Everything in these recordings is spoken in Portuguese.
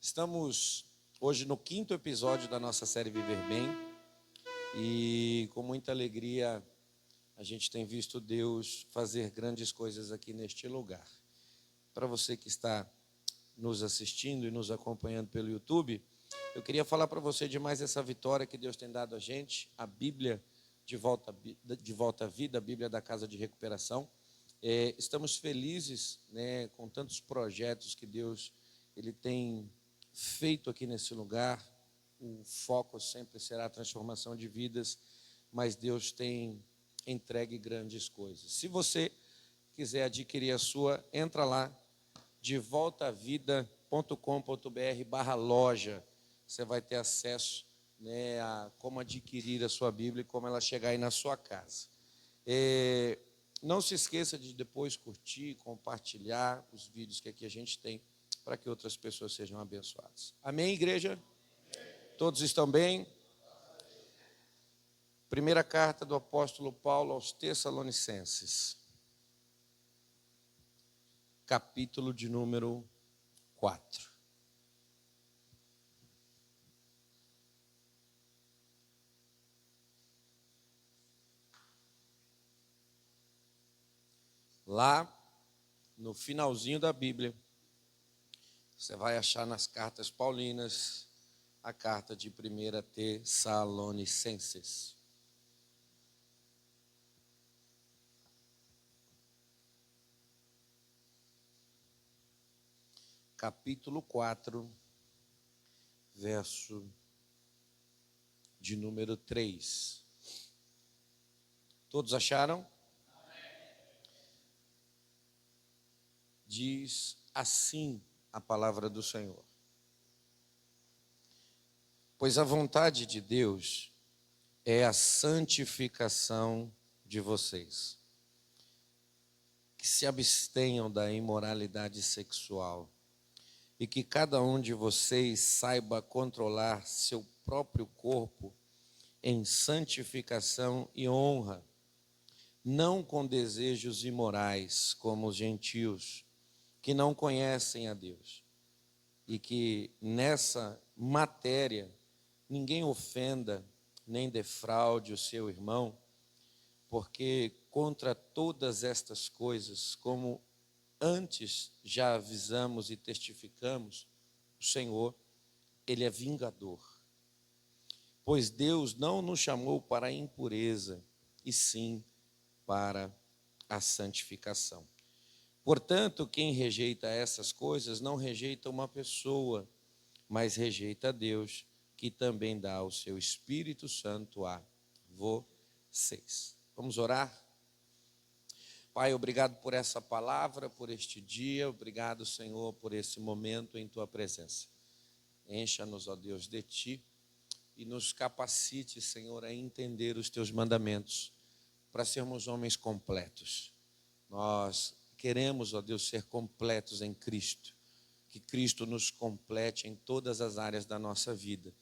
Estamos hoje no 5º episódio da nossa série Viver Bem e com muita alegria a gente tem visto Deus fazer grandes coisas aqui neste lugar. Para você que está nos assistindo e nos acompanhando pelo YouTube, eu queria falar para você de mais essa vitória que Deus tem dado a gente, a Bíblia de volta à vida, a Bíblia da Casa de Recuperação. Estamos felizes, né, com tantos projetos que Deus ele tem feito aqui nesse lugar. O foco sempre será a transformação de vidas, mas Deus tem entregue grandes coisas. Se você quiser adquirir a sua, entra lá, devoltavida.com.br/loja. Você vai ter acesso, né, a como adquirir a sua Bíblia e como ela chegar aí na sua casa. Não se esqueça de depois curtir, compartilhar os vídeos que aqui a gente tem, para que outras pessoas sejam abençoadas. Amém, igreja? Todos estão bem? Primeira carta do apóstolo Paulo aos Tessalonicenses, capítulo de número 4. Lá, no finalzinho da Bíblia, você vai achar nas cartas paulinas a carta de 1 Tessalonicenses. Capítulo 4, verso de número 3. Todos acharam? Diz assim a palavra do Senhor: pois a vontade de Deus é a santificação de vocês, que se abstenham da imoralidade sexual e que cada um de vocês saiba controlar seu próprio corpo em santificação e honra, não com desejos imorais como os gentios, que não conhecem a Deus, e que nessa matéria ninguém ofenda nem defraude o seu irmão, porque contra todas estas coisas, como antes já avisamos e testificamos, o Senhor, Ele é vingador. Pois Deus não nos chamou para a impureza, e sim para a santificação. Portanto, quem rejeita essas coisas não rejeita uma pessoa, mas rejeita a Deus, que também dá o seu Espírito Santo a vocês. Vamos orar? Pai, obrigado por essa palavra, por este dia. Obrigado, Senhor, por esse momento em Tua presença. Encha-nos, ó Deus, de Ti e nos capacite, Senhor, a entender os Teus mandamentos, para sermos homens completos. Nós queremos, ó Deus, ser completos em Cristo, que Cristo nos complete em todas as áreas da nossa vida.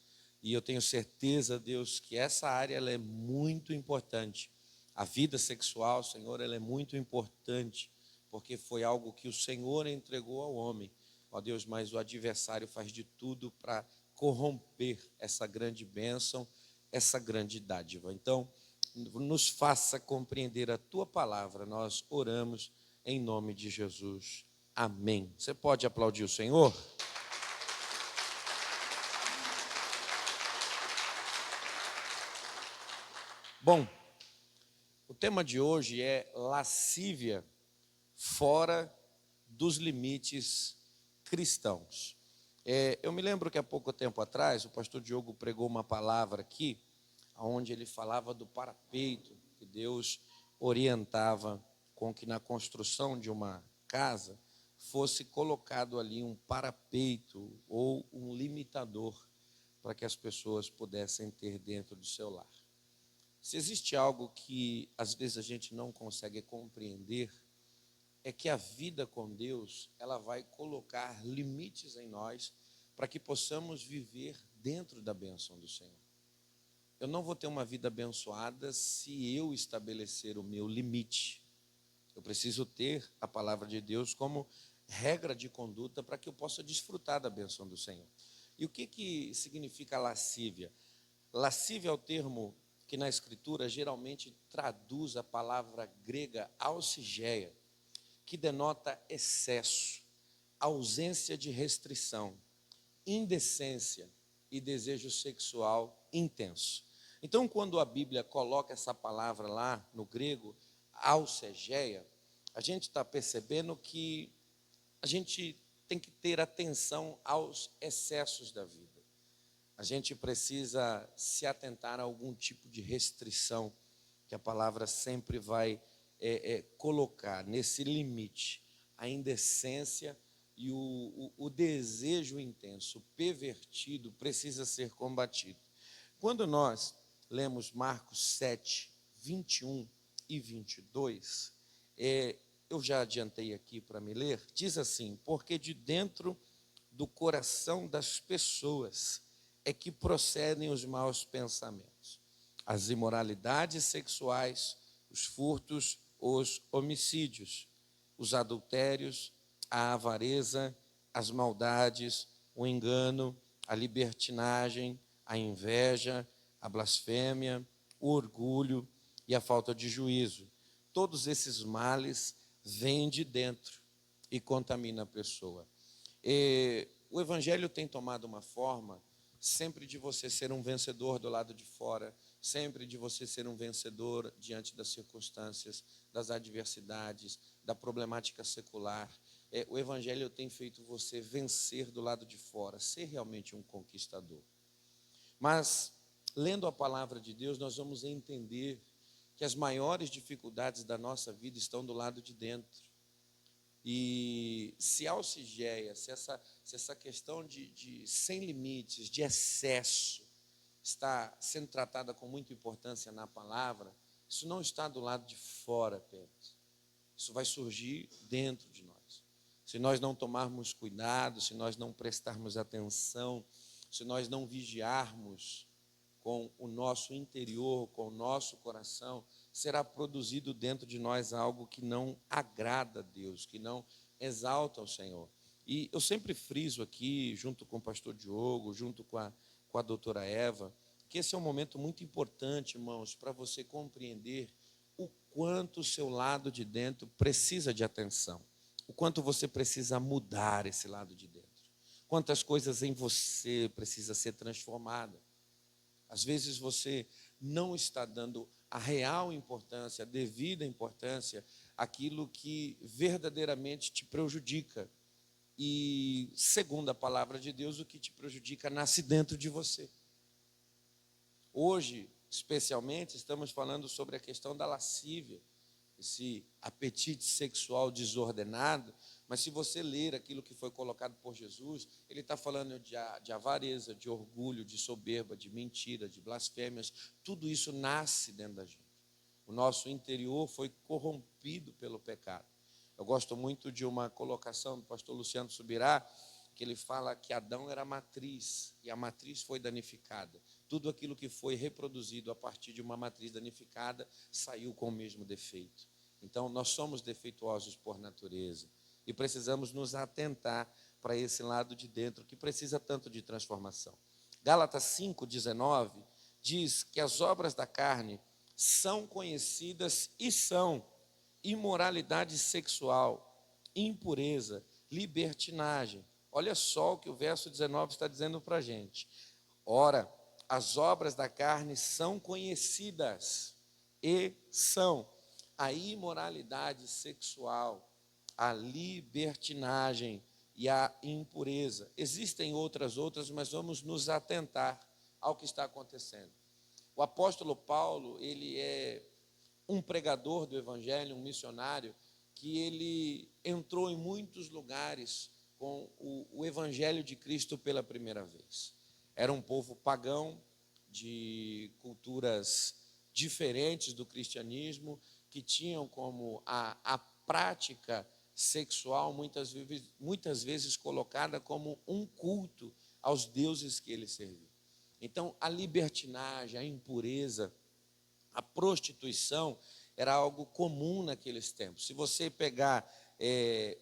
E eu tenho certeza, Deus, que essa área ela é muito importante. A vida sexual, Senhor, ela é muito importante, porque foi algo que o Senhor entregou ao homem. Ó Deus, mas o adversário faz de tudo para corromper essa grande bênção, essa grande dádiva. Então, nos faça compreender a Tua palavra. Nós oramos em nome de Jesus. Amém. Você pode aplaudir o Senhor? Bom, o tema de hoje é lascívia fora dos limites cristãos. Eu me lembro que há pouco tempo atrás, o pastor Diogo pregou uma palavra aqui, onde ele falava do parapeito, que Deus orientava com que na construção de uma casa fosse colocado ali um parapeito ou um limitador para que as pessoas pudessem ter dentro do seu lar. Se existe algo que às vezes a gente não consegue compreender, é que a vida com Deus, ela vai colocar limites em nós para que possamos viver dentro da bênção do Senhor. Eu não vou ter uma vida abençoada se eu estabelecer o meu limite. Eu preciso ter a palavra de Deus como regra de conduta para que eu possa desfrutar da bênção do Senhor. E o que significa lascívia? Lascívia é o termo que na Escritura geralmente traduz a palavra grega alcigeia, que denota excesso, ausência de restrição, indecência e desejo sexual intenso. Então, quando a Bíblia coloca essa palavra lá no grego, alcegeia, a gente está percebendo que a gente tem que ter atenção aos excessos da vida. A gente precisa se atentar a algum tipo de restrição que a palavra sempre vai colocar nesse limite, a indecência e o desejo intenso, pervertido, precisa ser combatido. Quando nós lemos Marcos 7, 21 e 22, eu já adiantei aqui para me ler, diz assim: porque de dentro do coração das pessoas é que procedem os maus pensamentos, as imoralidades sexuais, os furtos, os homicídios, os adultérios, a avareza, as maldades, o engano, a libertinagem, a inveja, a blasfêmia, o orgulho e a falta de juízo. Todos esses males vêm de dentro e contaminam a pessoa. O evangelho tem tomado uma forma sempre de você ser um vencedor do lado de fora, sempre de você ser um vencedor diante das circunstâncias, das adversidades, da problemática secular. O evangelho tem feito você vencer do lado de fora, ser realmente um conquistador. Mas, lendo a palavra de Deus, nós vamos entender que as maiores dificuldades da nossa vida estão do lado de dentro. E se a alcigeia, se essa questão de sem limites, de excesso, está sendo tratada com muita importância na palavra, isso não está do lado de fora apenas. Isso vai surgir dentro de nós. Se nós não tomarmos cuidado, se nós não prestarmos atenção, se nós não vigiarmos com o nosso interior, com o nosso coração, será produzido dentro de nós algo que não agrada a Deus, que não exalta o Senhor. E eu sempre friso aqui, junto com o pastor Diogo, junto com a doutora Eva, que esse é um momento muito importante, irmãos, para você compreender o quanto o seu lado de dentro precisa de atenção, o quanto você precisa mudar esse lado de dentro, quantas coisas em você precisa ser transformada. Às vezes você não está dando a real importância, a devida importância, àquilo que verdadeiramente te prejudica. E, segundo a palavra de Deus, o que te prejudica nasce dentro de você. Hoje, especialmente, estamos falando sobre a questão da lascívia, esse apetite sexual desordenado. Mas se você ler aquilo que foi colocado por Jesus, ele está falando de avareza, de orgulho, de soberba, de mentira, de blasfêmias. Tudo isso nasce dentro da gente. O nosso interior foi corrompido pelo pecado. Eu gosto muito de uma colocação do pastor Luciano Subirá, que ele fala que Adão era a matriz, e a matriz foi danificada. Tudo aquilo que foi reproduzido a partir de uma matriz danificada saiu com o mesmo defeito. Então, nós somos defeituosos por natureza e precisamos nos atentar para esse lado de dentro que precisa tanto de transformação. Gálatas 5:19 diz que as obras da carne são conhecidas e são imoralidade sexual, impureza, libertinagem. Olha só o que o verso 19 está dizendo para a gente. Ora, as obras da carne são conhecidas e são a imoralidade sexual, a libertinagem e a impureza. Existem outras, mas vamos nos atentar ao que está acontecendo. O apóstolo Paulo, ele é um pregador do evangelho, um missionário, que ele entrou em muitos lugares com o evangelho de Cristo pela primeira vez. Era um povo pagão, de culturas diferentes do cristianismo, que tinham como a prática sexual muitas vezes colocada como um culto aos deuses que eles serviam. Então, a libertinagem, a impureza, a prostituição era algo comum naqueles tempos. Se você pegar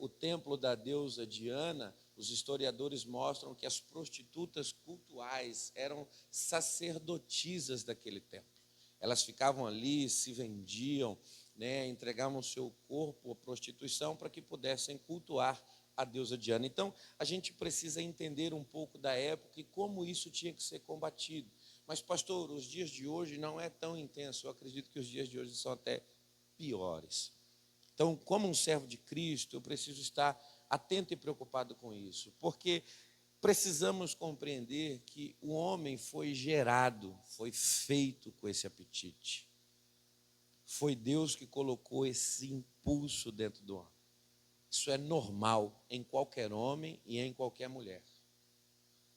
o templo da deusa Diana, os historiadores mostram que as prostitutas cultuais eram sacerdotisas daquele templo. Elas ficavam ali, se vendiam, né, entregavam o seu corpo à prostituição para que pudessem cultuar a deusa Diana. Então, a gente precisa entender um pouco da época e como isso tinha que ser combatido. Mas, pastor, os dias de hoje não é tão intenso. Eu acredito que os dias de hoje são até piores. Então, como um servo de Cristo, eu preciso estar atento e preocupado com isso, porque precisamos compreender que o homem foi gerado, foi feito com esse apetite. Foi Deus que colocou esse impulso dentro do homem. Isso é normal em qualquer homem e em qualquer mulher.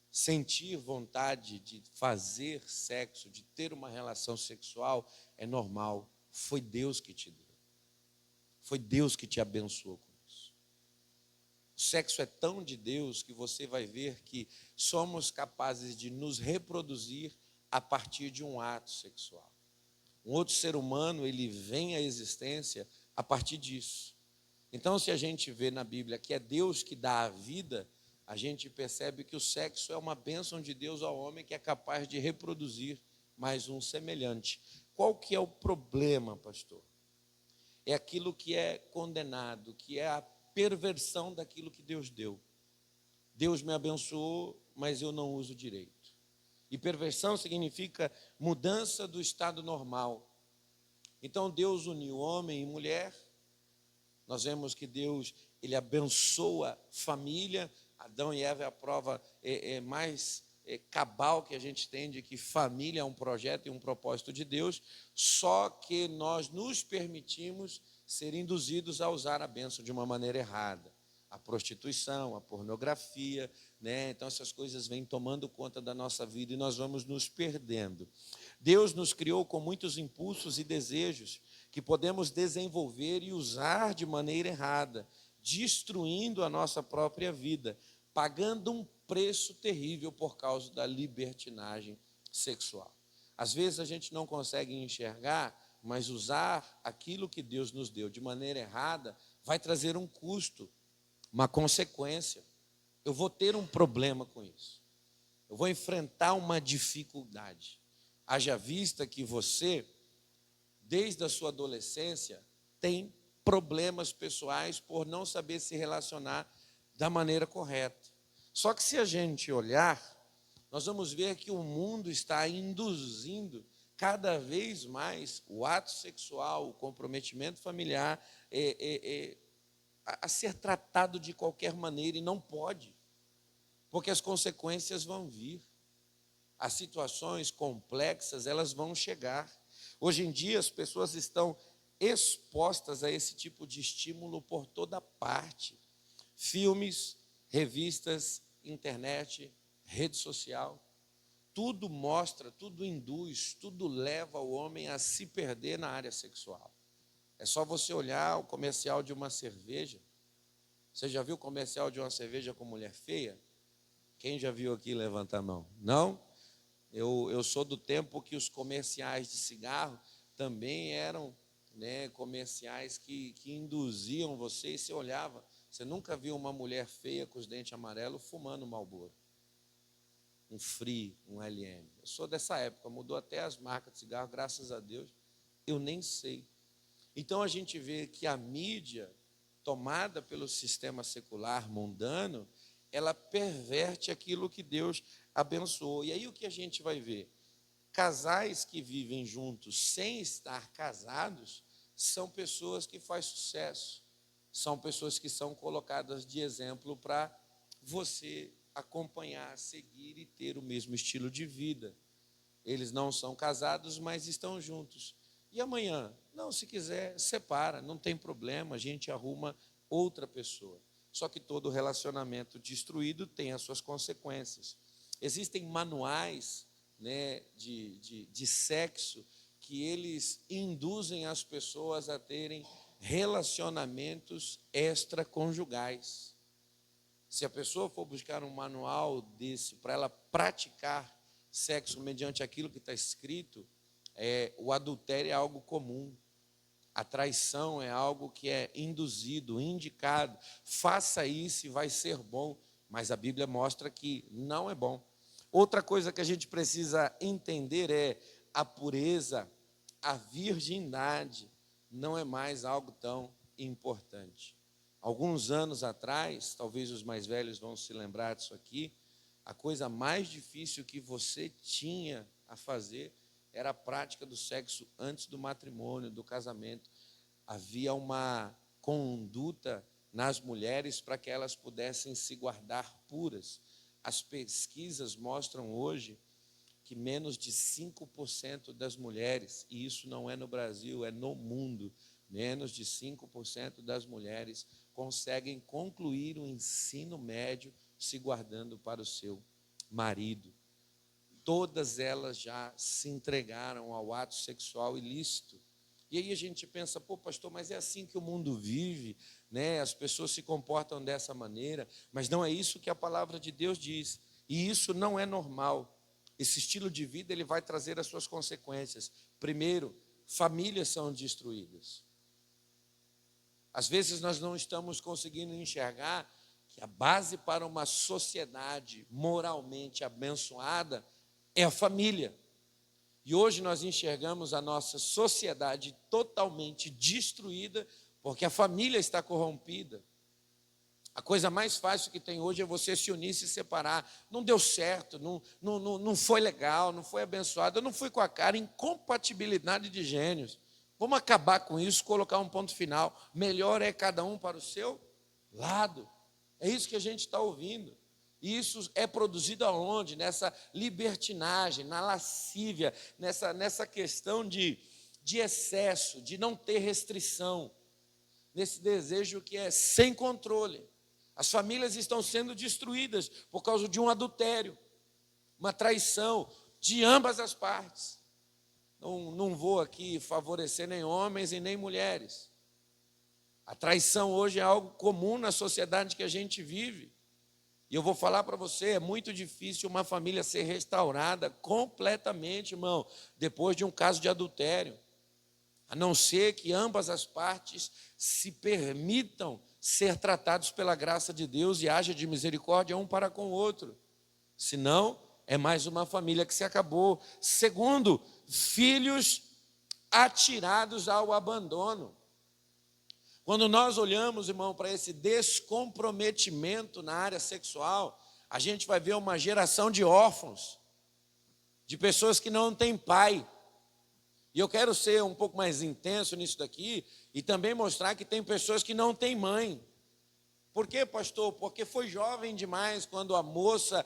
Sentir vontade de fazer sexo, de ter uma relação sexual, é normal. Foi Deus que te deu. Foi Deus que te abençoou com isso. O sexo é tão de Deus que você vai ver que somos capazes de nos reproduzir a partir de um ato sexual. Um outro ser humano, ele vem à existência a partir disso. Então, se a gente vê na Bíblia que é Deus que dá a vida, a gente percebe que o sexo é uma bênção de Deus ao homem que é capaz de reproduzir mais um semelhante. Qual que é o problema, pastor? É aquilo que é condenado, que é a perversão daquilo que Deus deu. Deus me abençoou, mas eu não uso direito. E perversão significa mudança do estado normal. Então Deus uniu homem e mulher. Nós vemos que Deus, ele abençoa família. Adão e Eva é a prova mais cabal que a gente tem de que família é um projeto e um propósito de Deus, só que nós nos permitimos ser induzidos a usar a bênção de uma maneira errada. A prostituição, a pornografia, né? Então essas coisas vêm tomando conta da nossa vida e nós vamos nos perdendo. Deus nos criou com muitos impulsos e desejos que podemos desenvolver e usar de maneira errada, destruindo a nossa própria vida, pagando um preço terrível por causa da libertinagem sexual. Às vezes a gente não consegue enxergar, mas usar aquilo que Deus nos deu de maneira errada vai trazer um custo, uma consequência. Eu vou ter um problema com isso. Eu vou enfrentar uma dificuldade. Haja vista que você, desde a sua adolescência, tem problemas pessoais por não saber se relacionar da maneira correta. Só que se a gente olhar, nós vamos ver que o mundo está induzindo cada vez mais o ato sexual, o comprometimento familiar, a ser tratado de qualquer maneira, e não pode, porque as consequências vão vir. As situações complexas, elas vão chegar. Hoje em dia, as pessoas estão expostas a esse tipo de estímulo por toda parte. Filmes, revistas, internet, rede social, tudo mostra, tudo induz, tudo leva o homem a se perder na área sexual. É só você olhar o comercial de uma cerveja. Você já viu o comercial de uma cerveja com mulher feia? Quem já viu aqui, levanta a mão. Não? Eu sou do tempo que os comerciais de cigarro também eram, né, comerciais que induziam você, e você olhava. Você nunca viu uma mulher feia com os dentes amarelos fumando Marlboro? Um Free, um LM. Eu sou dessa época, mudou até as marcas de cigarro, graças a Deus, eu nem sei. Então a gente vê que a mídia, tomada pelo sistema secular mundano, ela perverte aquilo que Deus abençoou. E aí o que a gente vai ver? Casais que vivem juntos sem estar casados são pessoas que fazem sucesso. São pessoas que são colocadas de exemplo para você acompanhar, seguir e ter o mesmo estilo de vida. Eles não são casados, mas estão juntos. E amanhã? Não, se quiser, separa, não tem problema, a gente arruma outra pessoa. Só que todo relacionamento destruído tem as suas consequências. Existem manuais, né, de sexo que eles induzem as pessoas a terem relacionamentos extraconjugais. Se a pessoa for buscar um manual desse para ela praticar sexo mediante aquilo que está escrito, o adultério é algo comum. A traição é algo que é induzido, indicado. Faça isso e vai ser bom. Mas a Bíblia mostra que não é bom. Outra coisa que a gente precisa entender é a pureza, a virgindade não é mais algo tão importante. Alguns anos atrás, talvez os mais velhos vão se lembrar disso aqui, a coisa mais difícil que você tinha a fazer era a prática do sexo antes do matrimônio, do casamento. Havia uma conduta nas mulheres para que elas pudessem se guardar puras. As pesquisas mostram hoje que menos de 5% das mulheres, e isso não é no Brasil, é no mundo, menos de 5% das mulheres conseguem concluir o ensino médio se guardando para o seu marido. Todas elas já se entregaram ao ato sexual ilícito. E aí a gente pensa, pô, pastor, mas é assim que o mundo vive, né? As pessoas se comportam dessa maneira, mas não é isso que a palavra de Deus diz. E isso não é normal. Esse estilo de vida ele vai trazer as suas consequências. Primeiro, famílias são destruídas. Às vezes nós não estamos conseguindo enxergar que a base para uma sociedade moralmente abençoada é a família. E hoje nós enxergamos a nossa sociedade totalmente destruída porque a família está corrompida. A coisa mais fácil que tem hoje é você se unir e se separar. Não deu certo, não foi legal, não foi abençoado. Eu não fui com a cara, incompatibilidade de gênios. Vamos acabar com isso, colocar um ponto final. Melhor é cada um para o seu lado. É isso que a gente está ouvindo. E isso é produzido aonde? Nessa libertinagem, na lascívia, nessa questão de excesso, de não ter restrição, nesse desejo que é sem controle. As famílias estão sendo destruídas por causa de um adultério, uma traição de ambas as partes. Não vou aqui favorecer nem homens e nem mulheres. A traição hoje é algo comum na sociedade que a gente vive. E eu vou falar para você, é muito difícil uma família ser restaurada completamente, irmão, depois de um caso de adultério. A não ser que ambas as partes se permitam ser tratados pela graça de Deus e haja de misericórdia um para com o outro. Senão, é mais uma família que se acabou. Segundo, filhos atirados ao abandono. Quando nós olhamos, irmão, para esse descomprometimento na área sexual, a gente vai ver uma geração de órfãos, de pessoas que não têm pai. E eu quero ser um pouco mais intenso nisso daqui e também mostrar que tem pessoas que não têm mãe. Por quê, pastor? Porque foi jovem demais quando a moça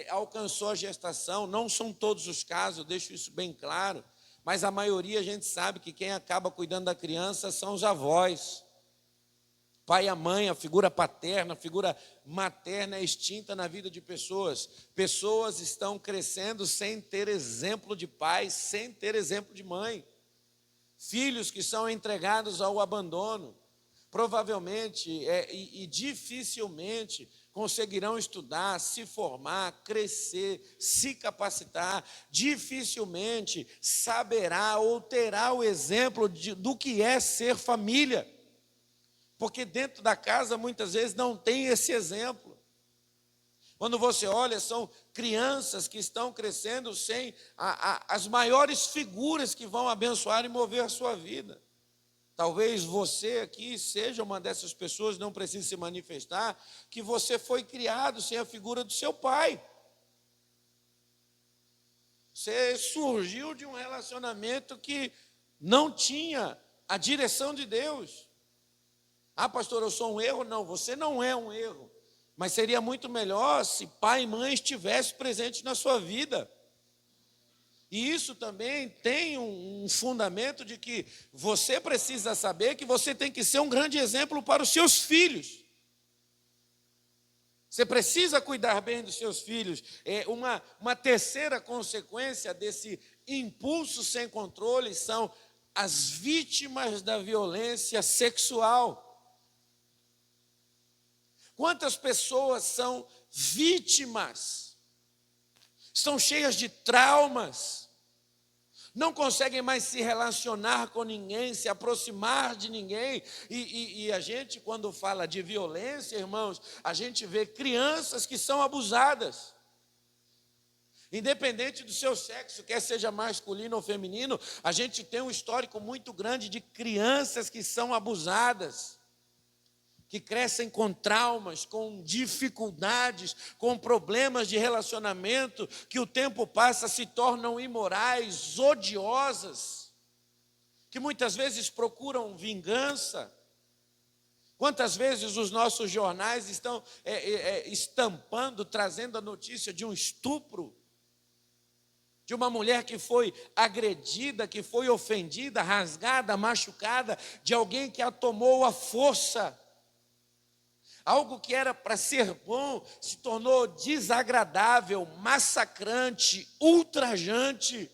alcançou a gestação. Não são todos os casos, eu deixo isso bem claro. Mas a maioria a gente sabe que quem acaba cuidando da criança são os avós. Pai e a mãe, a figura paterna, a figura materna é extinta na vida de pessoas. Pessoas estão crescendo sem ter exemplo de pai, sem ter exemplo de mãe. Filhos que são entregados ao abandono. Provavelmente e dificilmente conseguirão estudar, se formar, crescer, se capacitar. Dificilmente saberá ou terá o exemplo do que é ser família. Porque dentro da casa, muitas vezes, não tem esse exemplo. Quando você olha, são crianças que estão crescendo sem as maiores figuras que vão abençoar e mover a sua vida. Talvez você aqui seja uma dessas pessoas, não precisa se manifestar, que você foi criado sem a figura do seu pai. Você surgiu de um relacionamento que não tinha a direção de Deus. Ah, pastor, eu sou um erro? Não, você não é um erro. Mas seria muito melhor se pai e mãe estivessem presentes na sua vida. E isso também tem um fundamento de que você precisa saber que você tem que ser um grande exemplo para os seus filhos. Você precisa cuidar bem dos seus filhos. Uma terceira consequência desse impulso sem controle são as vítimas da violência sexual. Quantas pessoas são vítimas? Estão cheias de traumas. não conseguem mais se relacionar com ninguém, se aproximar de ninguém. E a gente, quando fala de violência, irmãos, a gente vê crianças que são abusadas. Independente do seu sexo, quer seja masculino ou feminino, a gente tem um histórico muito grande de crianças que são abusadas, que crescem com traumas, com dificuldades, com problemas de relacionamento, que o tempo passa, se tornam imorais, odiosas, que muitas vezes procuram vingança. Quantas vezes os nossos jornais estão estampando, trazendo a notícia de um estupro, de uma mulher que foi agredida, que foi ofendida, rasgada, machucada, de alguém que a tomou à força. Algo que era para ser bom se tornou desagradável, massacrante, ultrajante.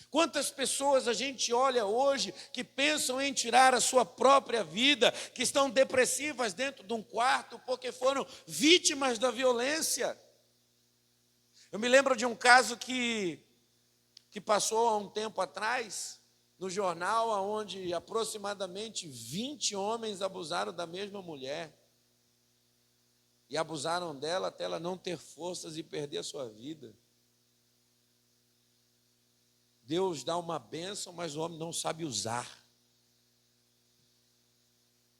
Quantas pessoas a gente olha hoje que pensam em tirar a sua própria vida, que estão depressivas dentro de um quarto porque foram vítimas da violência. Eu me lembro de um caso que passou há um tempo atrás, no jornal, onde aproximadamente 20 homens abusaram da mesma mulher. E abusaram dela até ela não ter forças e perder a sua vida. Deus dá uma bênção, mas o homem não sabe usar.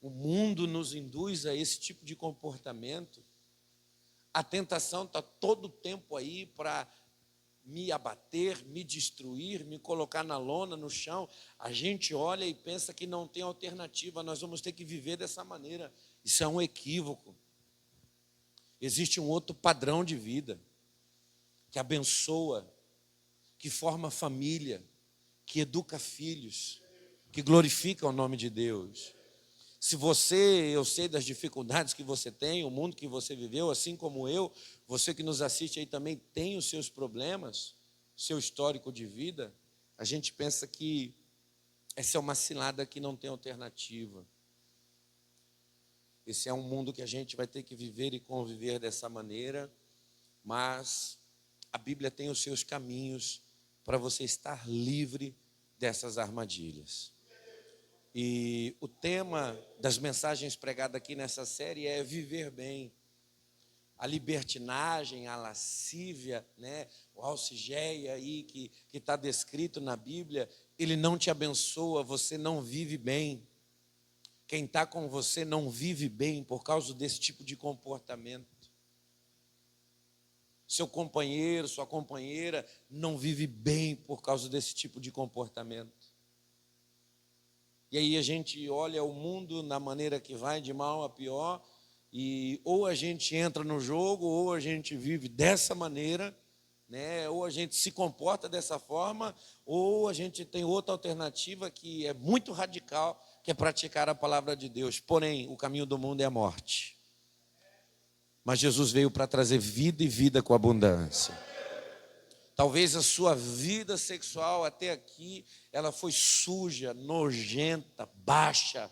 O mundo nos induz a esse tipo de comportamento. A tentação está todo o tempo aí para me abater, me destruir, me colocar na lona, no chão. A gente olha e pensa que não tem alternativa, nós vamos ter que viver dessa maneira. Isso é um equívoco. Existe um outro padrão de vida, que abençoa, que forma família, que educa filhos, que glorifica o nome de Deus. Se eu sei das dificuldades que você tem, o mundo que você viveu, assim como eu, você que nos assiste aí também tem os seus problemas, seu histórico de vida, a gente pensa que essa é uma cilada que não tem alternativa. Esse é um mundo que a gente vai ter que viver e conviver dessa maneira, mas a Bíblia tem os seus caminhos para você estar livre dessas armadilhas. E o tema das mensagens pregadas aqui nessa série é viver bem. A libertinagem, a lascívia, né? O alcigeia aí que está descrito na Bíblia, ele não te abençoa, você não vive bem. Quem está com você não vive bem por causa desse tipo de comportamento. Seu companheiro, sua companheira não vive bem por causa desse tipo de comportamento. E aí a gente olha o mundo na maneira que vai, de mal a pior, e ou a gente entra no jogo, ou a gente vive dessa maneira, né? Ou a gente se comporta dessa forma, ou a gente tem outra alternativa que é muito radical, que é praticar a palavra de Deus. Porém, o caminho do mundo é a morte. Mas Jesus veio para trazer vida e vida com abundância. Talvez a sua vida sexual até aqui, ela foi suja, nojenta, baixa,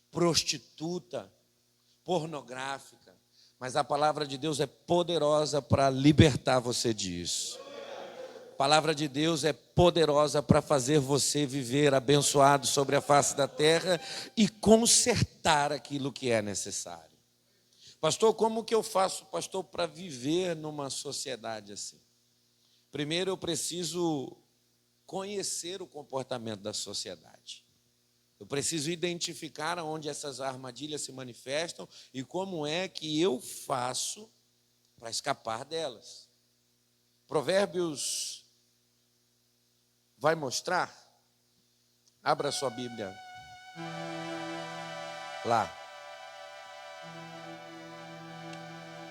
prostituta, pornográfica. Mas a palavra de Deus é poderosa para libertar você disso. A palavra de Deus é poderosa para fazer você viver abençoado sobre a face da terra e consertar aquilo que é necessário. Pastor, como que eu faço, pastor, para viver numa sociedade assim? Primeiro eu preciso conhecer o comportamento da sociedade. Eu preciso identificar onde essas armadilhas se manifestam e como é que eu faço para escapar delas. Provérbios vai mostrar. Abra sua Bíblia lá.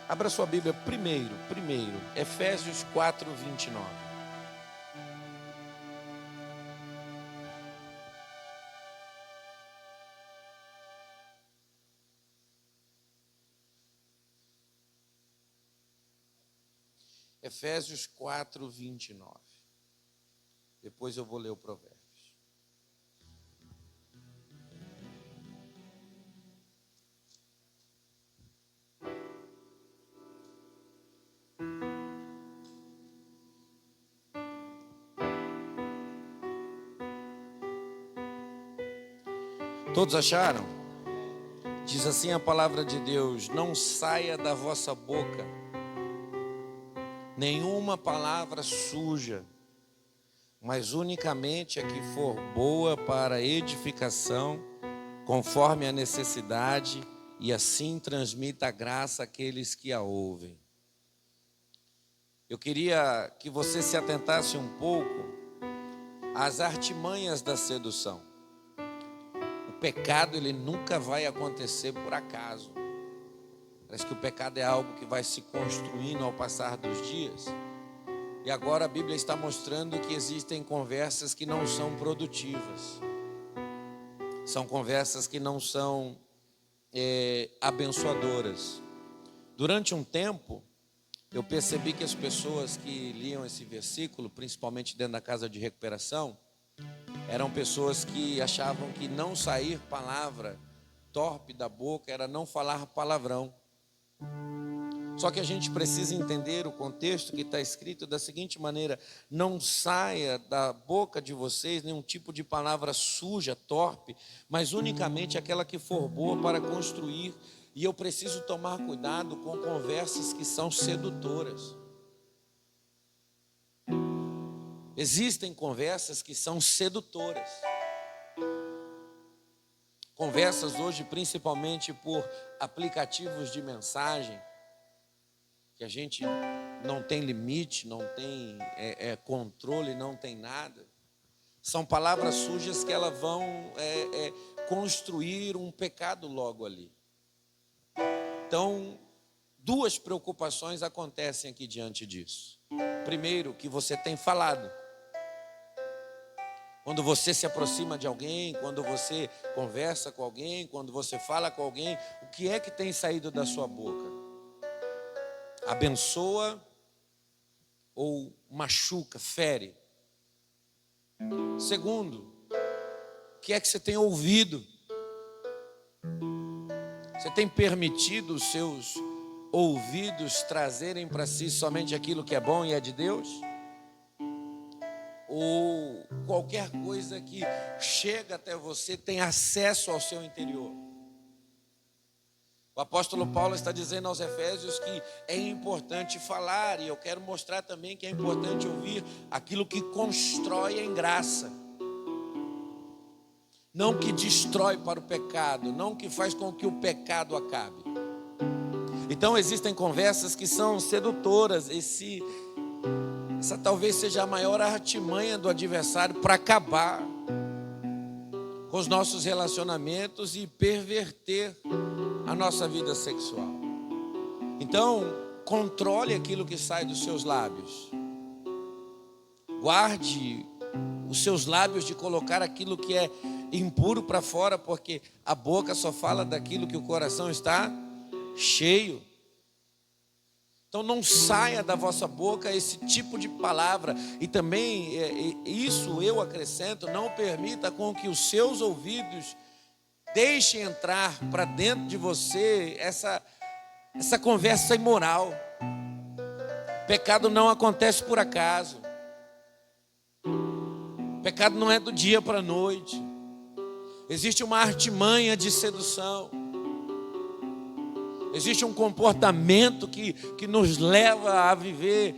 Abra sua Bíblia primeiro, Efésios 4, 29. Efésios 4, 29. Depois eu vou ler o Provérbios. Todos acharam? Diz assim a palavra de Deus: não saia da vossa boca nenhuma palavra suja, mas unicamente a que for boa para edificação, conforme a necessidade, e assim transmita a graça àqueles que a ouvem. Eu queria que você se atentasse um pouco às artimanhas da sedução. O pecado, ele nunca vai acontecer por acaso. Parece que o pecado é algo que vai se construindo ao passar dos dias. E agora a Bíblia está mostrando que existem conversas que não são produtivas. São conversas que não são abençoadoras. Durante um tempo, eu percebi que as pessoas que liam esse versículo, principalmente dentro da casa de recuperação, eram pessoas que achavam que não sair palavra torpe da boca era não falar palavrão. Só que a gente precisa entender o contexto que está escrito da seguinte maneira: não saia da boca de vocês nenhum tipo de palavra suja, torpe, mas unicamente aquela que for boa para construir. E eu preciso tomar cuidado com conversas que são sedutoras. Existem conversas que são sedutoras. Conversas hoje, principalmente por aplicativos de mensagem, que a gente não tem limite, não tem controle, não tem nada. São palavras sujas que elas vão construir um pecado logo ali. Então, duas preocupações acontecem aqui diante disso. Primeiro, que você tem falado. Quando você se aproxima de alguém, quando você conversa com alguém, quando você fala com alguém, o que é que tem saído da sua boca? Abençoa ou machuca, fere? Segundo, o que é que você tem ouvido? Você tem permitido os seus ouvidos trazerem para si somente aquilo que é bom e é de Deus? Ou qualquer coisa que chega até você tem acesso ao seu interior? O apóstolo Paulo está dizendo aos Efésios que é importante falar, e eu quero mostrar também que é importante ouvir aquilo que constrói em graça. Não que destrói para o pecado, não que faz com que o pecado acabe. Então existem conversas que são sedutoras. Essa talvez seja a maior artimanha do adversário para acabar com os nossos relacionamentos e perverter a nossa vida sexual. Então, controle aquilo que sai dos seus lábios. Guarde os seus lábios de colocar aquilo que é impuro para fora, porque a boca só fala daquilo que o coração está cheio. Então não saia da vossa boca esse tipo de palavra. E também, isso eu acrescento, não permita com que os seus ouvidos deixem entrar para dentro de você essa conversa imoral. Pecado não acontece por acaso. Pecado não é do dia para a noite. Existe uma artimanha de sedução. Existe um comportamento que nos leva a viver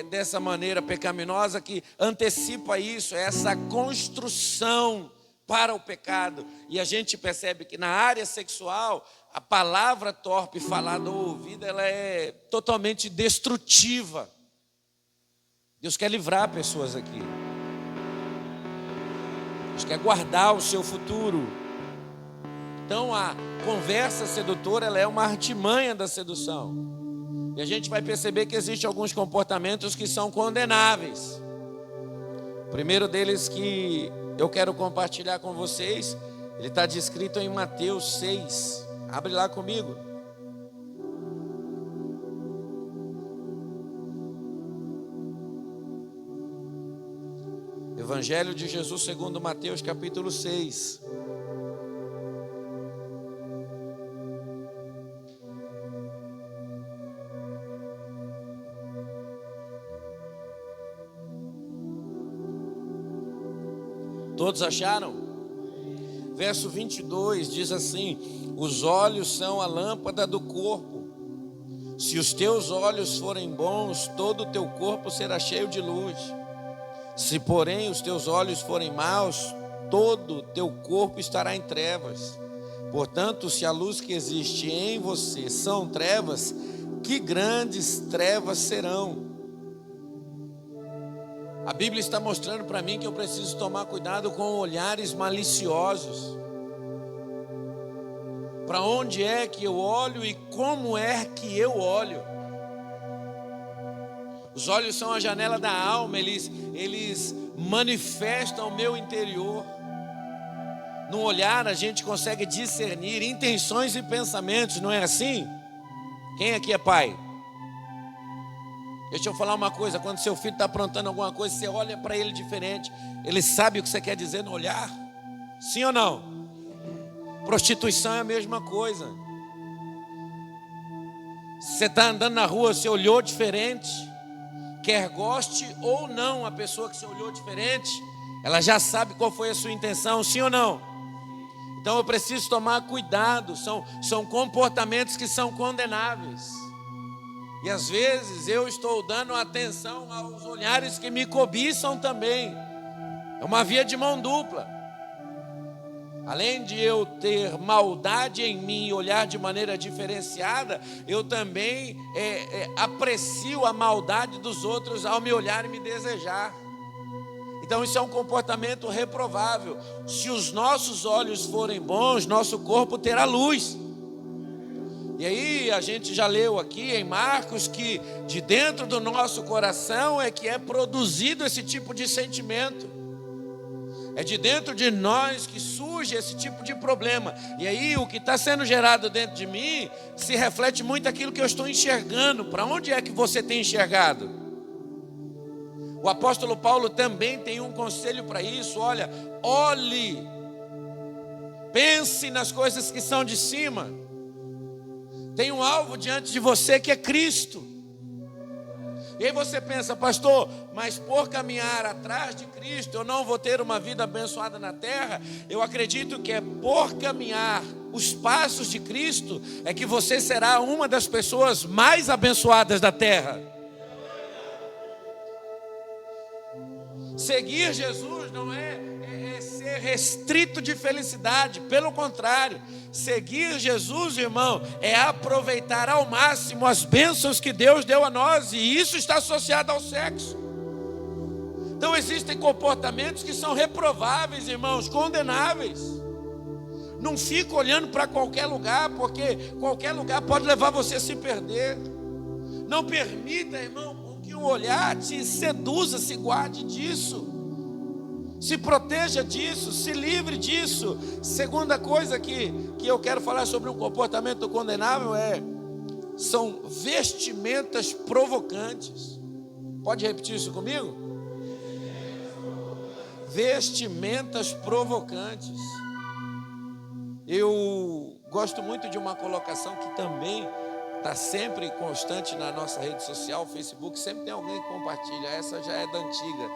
dessa maneira pecaminosa, que antecipa isso, essa construção para o pecado. E a gente percebe que na área sexual, a palavra torpe falada ou ouvida, ela é totalmente destrutiva. Deus quer livrar pessoas aqui. Deus quer guardar o seu futuro. Então a conversa sedutora, ela é uma artimanha da sedução. E a gente vai perceber que existem alguns comportamentos que são condenáveis. O primeiro deles que eu quero compartilhar com vocês, ele está descrito em Mateus 6. Abre lá comigo. Evangelho de Jesus segundo Mateus, capítulo 6. Todos acharam? Verso 22 diz assim: os olhos são a lâmpada do corpo. Se os teus olhos forem bons, todo o teu corpo será cheio de luz. Se, porém, os teus olhos forem maus, todo o teu corpo estará em trevas. Portanto, se a luz que existe em você são trevas, que grandes trevas serão. A Bíblia está mostrando para mim que eu preciso tomar cuidado com olhares maliciosos. Para onde é que eu olho e como é que eu olho? Os olhos são a janela da alma, eles manifestam o meu interior. No olhar a gente consegue discernir intenções e pensamentos, não é assim? Quem aqui é pai? Deixa eu falar uma coisa: quando seu filho está aprontando alguma coisa, você olha para ele diferente. Ele sabe o que você quer dizer no olhar? Sim ou não? Prostituição é a mesma coisa. Você está andando na rua, você olhou diferente, quer goste ou não, a pessoa que você olhou diferente, ela já sabe qual foi a sua intenção, sim ou não? Então eu preciso tomar cuidado. São comportamentos que são condenáveis. E às vezes eu estou dando atenção aos olhares que me cobiçam também. É uma via de mão dupla. Além de eu ter maldade em mim e olhar de maneira diferenciada, eu também aprecio a maldade dos outros ao me olhar e me desejar. Então isso é um comportamento reprovável. Se os nossos olhos forem bons, nosso corpo terá luz. E aí a gente já leu aqui em Marcos que de dentro do nosso coração é que é produzido esse tipo de sentimento. É de dentro de nós que surge esse tipo de problema. E aí o que está sendo gerado dentro de mim se reflete muito aquilo que eu estou enxergando. Para onde é que você tem enxergado? O apóstolo Paulo também tem um conselho para isso. Olha, olhe, pense nas coisas que são de cima. Tem um alvo diante de você que é Cristo. E aí você pensa: pastor, mas por caminhar atrás de Cristo eu não vou ter uma vida abençoada na terra? Eu acredito que é por caminhar os passos de Cristo é que você será uma das pessoas mais abençoadas da terra. Seguir Jesus não é ser restrito de felicidade. Pelo contrário, seguir Jesus, irmão, é aproveitar ao máximo as bênçãos que Deus deu a nós. E isso está associado ao sexo. Então existem comportamentos que são reprováveis, irmãos, condenáveis. Não fica olhando para qualquer lugar, porque qualquer lugar pode levar você a se perder. Não permita, irmão, que o olhar te seduza. Se guarde disso. Se proteja disso, se livre disso. Segunda coisa que eu quero falar sobre um comportamento condenável são vestimentas provocantes. Pode repetir isso comigo? Vestimentas provocantes. Eu gosto muito de uma colocação que também está sempre constante na nossa rede social, o Facebook. Sempre tem alguém que compartilha. Essa já é da antiga.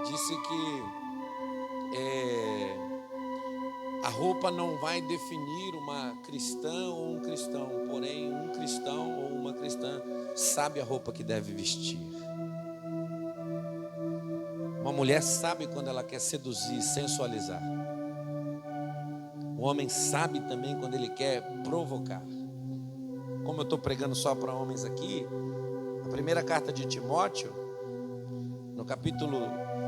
Disse que a roupa não vai definir uma cristã ou um cristão, porém um cristão ou uma cristã sabe a roupa que deve vestir. Uma mulher sabe quando ela quer seduzir, sensualizar. O homem sabe também quando ele quer provocar. Como eu estou pregando só para homens aqui, a primeira carta de Timóteo, no capítulo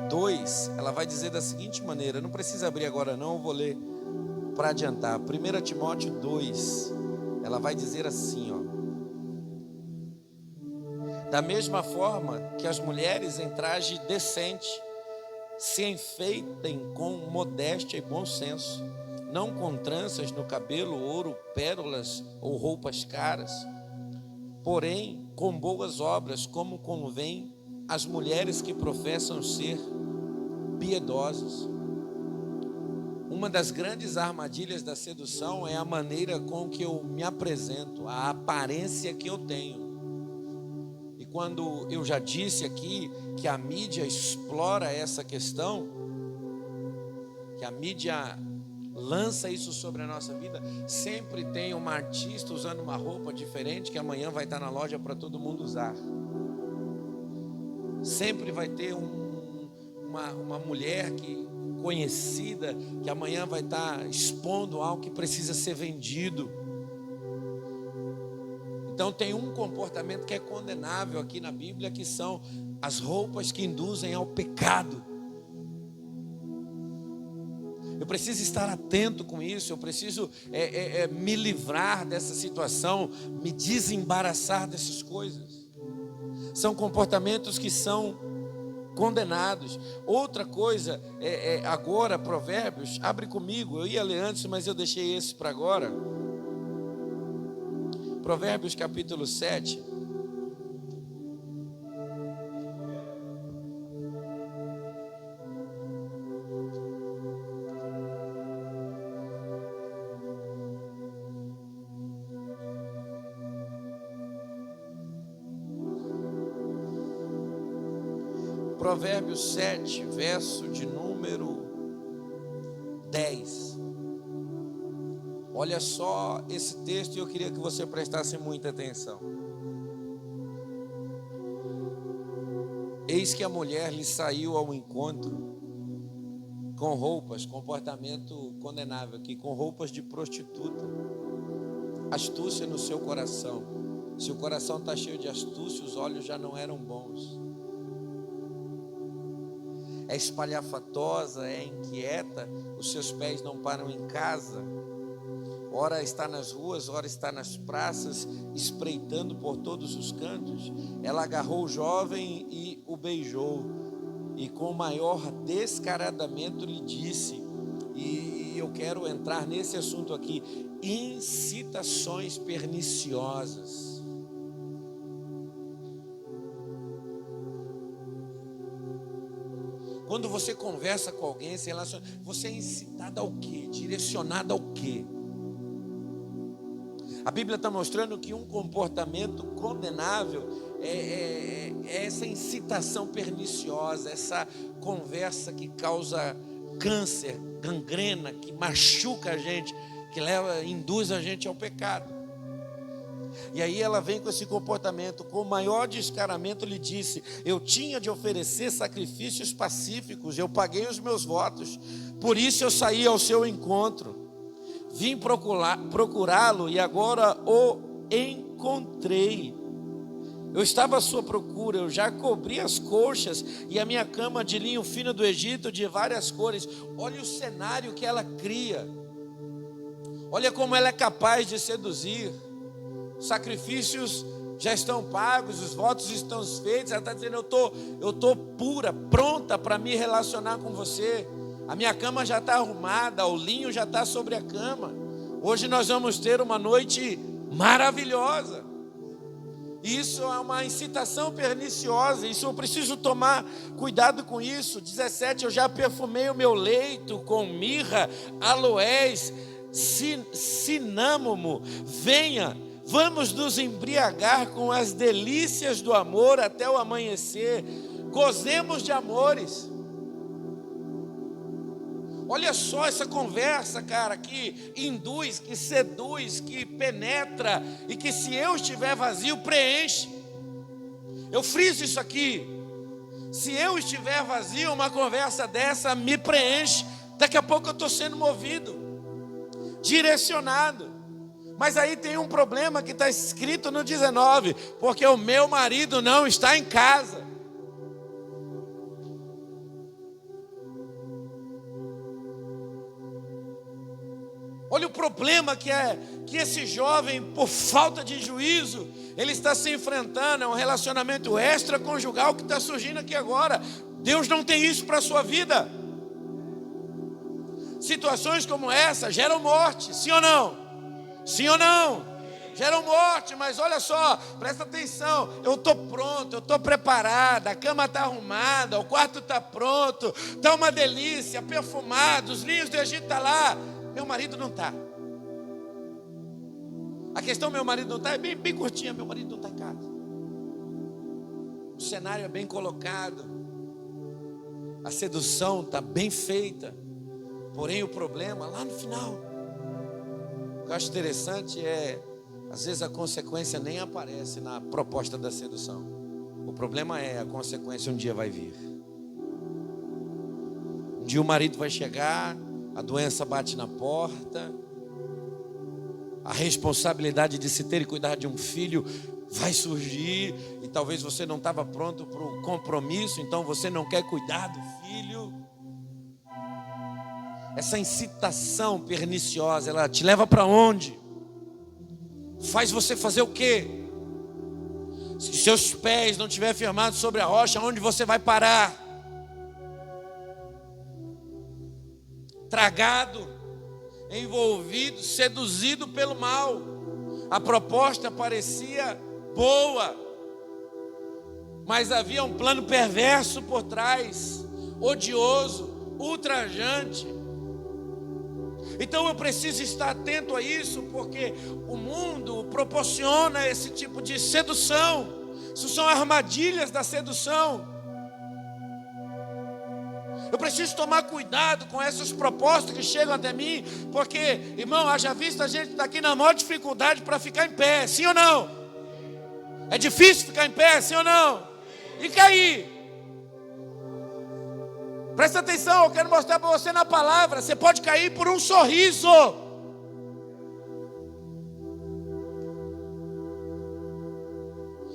2, ela vai dizer da seguinte maneira. Não precisa abrir agora não, eu vou ler para adiantar. 1 Timóteo 2, ela vai dizer assim, ó: da mesma forma que as mulheres em traje decente se enfeitem com modéstia e bom senso, não com tranças no cabelo, ouro, pérolas ou roupas caras, porém com boas obras, como convém às mulheres que professam ser piedosas. Uma das grandes armadilhas da sedução é a maneira com que eu me apresento, a aparência que eu tenho. E quando eu já disse aqui que a mídia explora essa questão, que a mídia lança isso sobre a nossa vida. Sempre tem uma artista usando uma roupa diferente que amanhã vai estar na loja para todo mundo usar. Sempre vai ter uma mulher conhecida que amanhã vai estar expondo algo que precisa ser vendido. Então tem um comportamento que é condenável aqui na Bíblia, que são as roupas que induzem ao pecado. Eu preciso estar atento com isso, eu preciso me livrar dessa situação, me desembaraçar dessas coisas. São comportamentos que são condenados. Outra coisa, agora Provérbios, abre comigo, eu ia ler antes, mas eu deixei esse para agora. Provérbios capítulo 7. Provérbios 7, verso de número 10. Olha só esse texto e eu queria que você prestasse muita atenção. Eis que a mulher lhe saiu ao encontro com roupas, comportamento condenável aqui, com roupas de prostituta, astúcia no seu coração. Se o coração está cheio de astúcia, os olhos já não eram bons. É espalhafatosa, é inquieta, os seus pés não param em casa. Ora está nas ruas, ora está nas praças, espreitando por todos os cantos. Ela agarrou o jovem e o beijou, e com maior descaradamento lhe disse, e eu quero entrar nesse assunto aqui, incitações perniciosas. Quando você conversa com alguém, se relaciona, você é incitado ao quê? Direcionado ao quê? A Bíblia está mostrando que um comportamento condenável é essa incitação perniciosa, essa conversa que causa câncer, gangrena, que machuca a gente, que induz a gente ao pecado. E aí ela vem com esse comportamento, com o maior descaramento lhe disse, eu tinha de oferecer sacrifícios pacíficos, eu paguei os meus votos, por isso eu saí ao seu encontro, vim procurá-lo e agora o encontrei. Eu estava à sua procura, eu já cobri as colchas e a minha cama de linho fino do Egito de várias cores. Olha o cenário que ela cria, olha como ela é capaz de seduzir. Sacrifícios já estão pagos, os votos estão feitos. Ela está dizendo, eu estou pura, pronta para me relacionar com você. A minha cama já está arrumada, o linho já está sobre a cama. Hoje nós vamos ter uma noite maravilhosa. Isso é uma incitação perniciosa, isso eu preciso tomar cuidado com isso. 17, eu já perfumei o meu leito com mirra, aloés, cinâmomo, venha, vamos nos embriagar com as delícias do amor até o amanhecer. Gozemos de amores. Olha só essa conversa, cara, que induz, que seduz, que penetra. E que se eu estiver vazio, preenche. Eu friso isso aqui. Se eu estiver vazio, uma conversa dessa me preenche. Daqui a pouco eu estou sendo movido, direcionado. Mas aí tem um problema que está escrito no 19, porque o meu marido não está em casa. Olha o problema que esse jovem, por falta de juízo, ele está se enfrentando. É um relacionamento extraconjugal que está surgindo aqui agora. Deus não tem isso para a sua vida. Situações como essa geram morte, sim ou não? Sim ou não? Geram morte, mas olha só, presta atenção, eu estou pronto, eu estou preparada, a cama está arrumada, o quarto está pronto, está uma delícia, perfumado, os linhos do Egito estão lá, meu marido não está. A questão meu marido não está é bem curtinha, meu marido não está em casa. O cenário é bem colocado, a sedução está bem feita, Porém, o problema lá no final, o que eu acho interessante é, às vezes a consequência nem aparece na proposta da sedução. O problema é, a consequência um dia vai vir. Um dia o marido vai chegar, a doença bate na porta, a responsabilidade de se ter e cuidar de um filho vai surgir, e talvez você não estava pronto para o compromisso, então você não quer cuidar do filho. Essa incitação perniciosa, ela te leva para onde? Faz você fazer o quê? Se seus pés não estiverem firmados sobre a rocha, onde você vai parar? Tragado, envolvido, seduzido pelo mal. A proposta parecia boa, mas havia um plano perverso por trás, odioso, ultrajante. Então eu preciso estar atento a isso, porque o mundo proporciona esse tipo de sedução. Isso são armadilhas da sedução. Eu preciso tomar cuidado com essas propostas que chegam até mim, porque, irmão, haja vista, a gente está aqui na maior dificuldade para ficar em pé, sim ou não? É difícil ficar em pé, sim ou não? E cair? Presta atenção, eu quero mostrar para você na palavra. Você pode cair por um sorriso.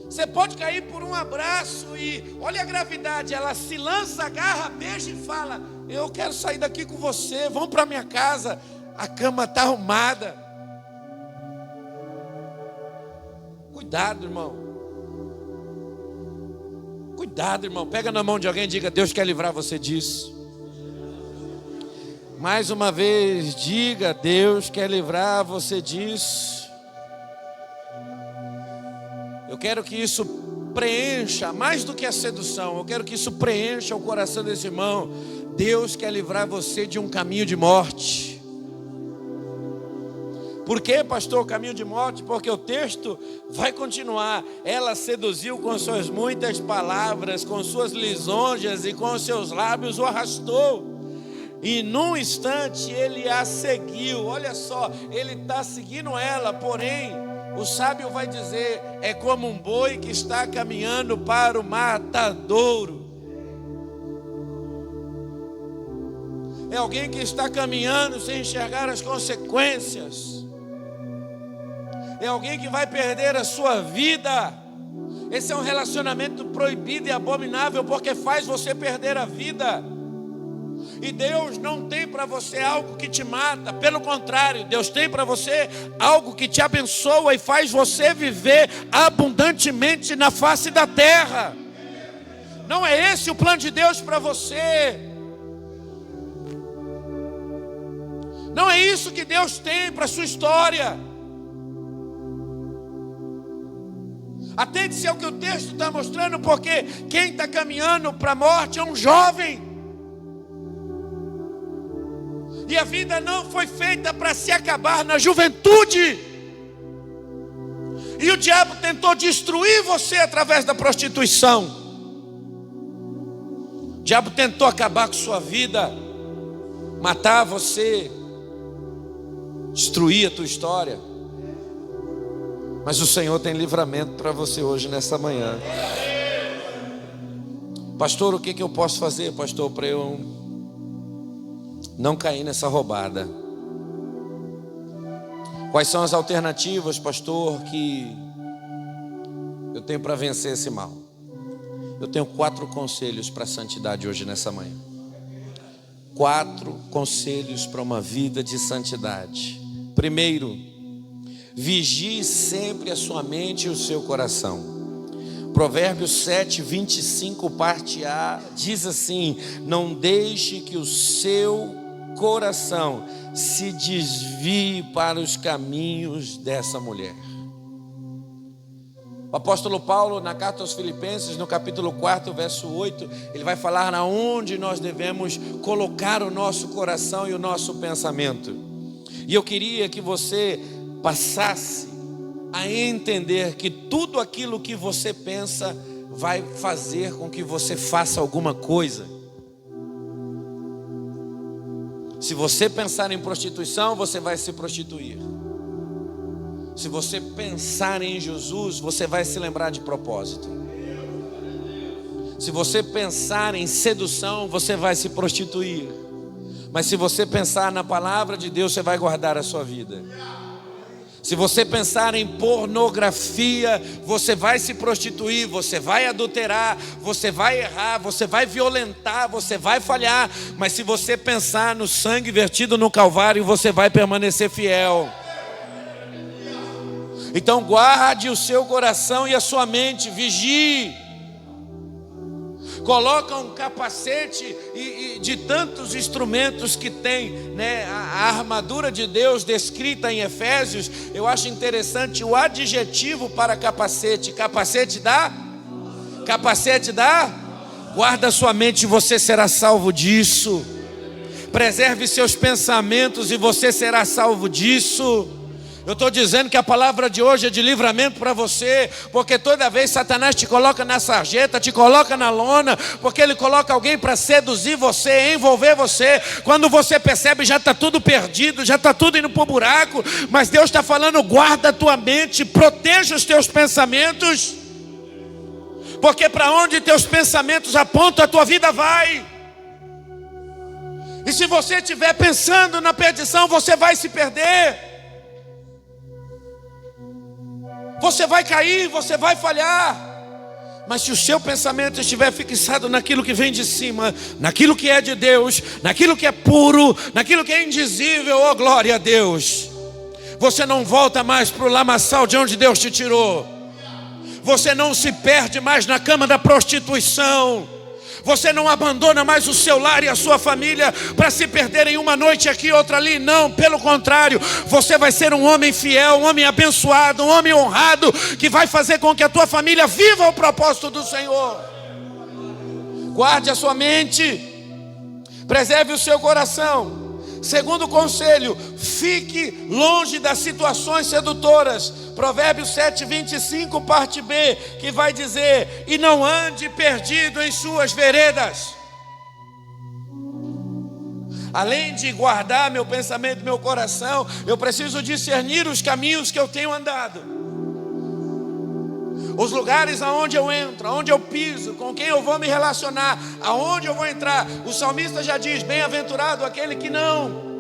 Você pode cair por um abraço e olha a gravidade, ela se lança, agarra, beija e fala: eu quero sair daqui com você, vamos para minha casa, a cama está arrumada. Cuidado, irmão. Cuidado, irmão. Pega na mão de alguém e diga: Deus quer livrar você disso. Mais uma vez, diga: Deus quer livrar você disso. Eu quero que isso preencha, mais do que a sedução, eu quero que isso preencha o coração desse irmão. Deus quer livrar você de um caminho de morte. Por que, pastor, caminho de morte? Porque o texto vai continuar. Ela seduziu com suas muitas palavras, com suas lisonjas e com seus lábios o arrastou. E num instante ele a seguiu. Olha só, ele está seguindo ela, porém o sábio vai dizer: é como um boi que está caminhando para o matadouro. É alguém que está caminhando sem enxergar as consequências. É alguém que vai perder a sua vida. Esse é um relacionamento proibido e abominável, porque faz você perder a vida. E Deus não tem para você algo que te mata. Pelo contrário, Deus tem para você algo que te abençoa e faz você viver abundantemente na face da terra. Não é esse o plano de Deus para você. Não é isso que Deus tem para a sua história. Atente-se ao que o texto está mostrando, porque quem está caminhando para a morte é um jovem. E a vida não foi feita para se acabar na juventude. E o diabo tentou destruir você através da prostituição. O diabo tentou acabar com sua vida, matar você, destruir a tua história. Mas o Senhor tem livramento para você hoje, nessa manhã. Pastor, o que eu posso fazer, pastor, para eu não cair nessa roubada? Quais são as alternativas, pastor, que eu tenho para vencer esse mal? Eu tenho 4 conselhos para a santidade hoje, nessa manhã. 4 conselhos para uma vida de santidade. Primeiro, vigie sempre a sua mente e o seu coração. Provérbios 7, 25, parte A, diz assim: não deixe que o seu coração se desvie para os caminhos dessa mulher. O apóstolo Paulo, na carta aos Filipenses, no capítulo 4, verso 8, ele vai falar na onde nós devemos colocar o nosso coração e o nosso pensamento. E eu queria que você passasse a entender que tudo aquilo que você pensa vai fazer com que você faça alguma coisa. Se você pensar em prostituição, você vai se prostituir. Se você pensar em Jesus, você vai se lembrar de propósito. Se você pensar em sedução, você vai se prostituir. Mas se você pensar na palavra de Deus, você vai guardar a sua vida. Se você pensar em pornografia, você vai se prostituir, você vai adulterar, você vai errar, você vai violentar, você vai falhar. Mas se você pensar no sangue vertido no Calvário, você vai permanecer fiel. Então guarde o seu coração e a sua mente, vigie. Coloca um capacete e de tantos instrumentos que tem, né, a armadura de Deus descrita em Efésios. Eu acho interessante o adjetivo para capacete. Capacete dá? Guarda sua mente e você será salvo disso. Preserve seus pensamentos e você será salvo disso. Eu estou dizendo que a palavra de hoje é de livramento para você, porque toda vez Satanás te coloca na sarjeta, te coloca na lona, porque ele coloca alguém para seduzir você, envolver você. Quando você percebe, já está tudo perdido, já está tudo indo para o buraco. Mas Deus está falando, guarda a tua mente, proteja os teus pensamentos, porque para onde teus pensamentos apontam, a tua vida vai. E se você estiver pensando na perdição, você vai se perder. Você vai cair, você vai falhar. Mas se o seu pensamento estiver fixado naquilo que vem de cima, naquilo que é de Deus, naquilo que é puro, naquilo que é indizível, oh glória a Deus, você não volta mais para o lamaçal de onde Deus te tirou. Você não se perde mais na cama da prostituição. Você não abandona mais o seu lar e a sua família para se perder em uma noite aqui, outra ali. Não, pelo contrário, você vai ser um homem fiel, um homem abençoado, um homem honrado, que vai fazer com que a tua família viva o propósito do Senhor. Guarde a sua mente, preserve o seu coração. Segundo conselho, fique longe das situações sedutoras. Provérbios 7:25, parte B, que vai dizer: e não ande perdido em suas veredas. Além de guardar meu pensamento, meu coração, eu preciso discernir os caminhos que eu tenho andado, os lugares aonde eu entro, aonde eu piso, com quem eu vou me relacionar, aonde eu vou entrar. O salmista já diz: bem-aventurado aquele que não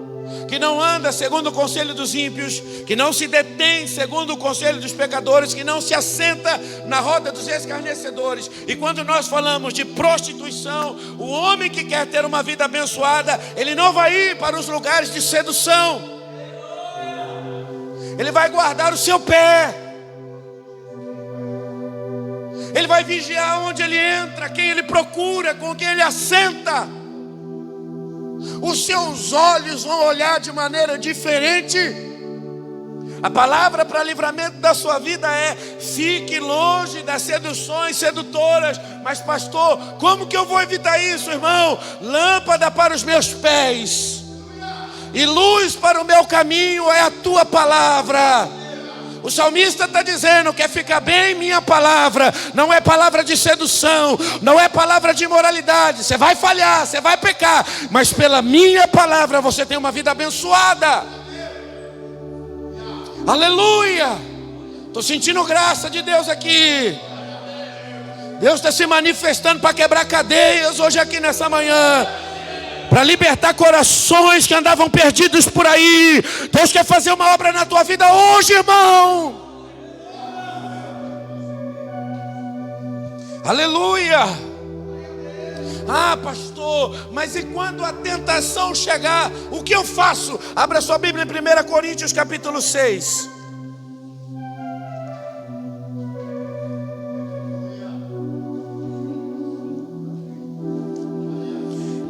anda segundo o conselho dos ímpios, que não se detém segundo o conselho dos pecadores, que não se assenta na roda dos escarnecedores. E quando nós falamos de prostituição, o homem que quer ter uma vida abençoada, ele não vai ir para os lugares de sedução. Ele vai guardar o seu pé. Ele vai vigiar onde ele entra, quem ele procura, com quem ele assenta. Os seus olhos vão olhar de maneira diferente. A palavra para livramento da sua vida é: fique longe das seduções sedutoras. Mas pastor, como que eu vou evitar isso, irmão? Lâmpada para os meus pés e luz para o meu caminho é a tua palavra. O salmista está dizendo: quer ficar bem, minha palavra não é palavra de sedução, não é palavra de imoralidade. Você vai falhar, você vai pecar, mas pela minha palavra você tem uma vida abençoada. Aleluia! Estou sentindo graça de Deus aqui. Deus está se manifestando para quebrar cadeias hoje aqui nessa manhã, para libertar corações que andavam perdidos por aí. Deus quer fazer uma obra na tua vida hoje, irmão. Aleluia. Ah, pastor, mas e quando a tentação chegar, o que eu faço? Abra sua Bíblia em 1 Coríntios capítulo 6.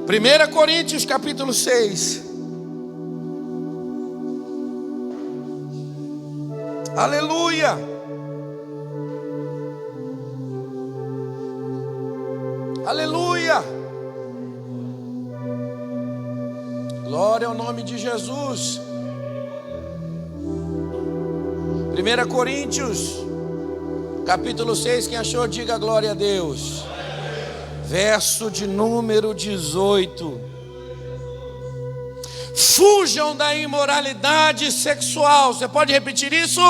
Primeira Coríntios capítulo 6. Aleluia. Aleluia. Glória ao nome de Jesus. 1 Coríntios capítulo 6, quem achou, diga glória a Deus. Verso de número 18. Fujam da imoralidade sexual. Você pode repetir isso?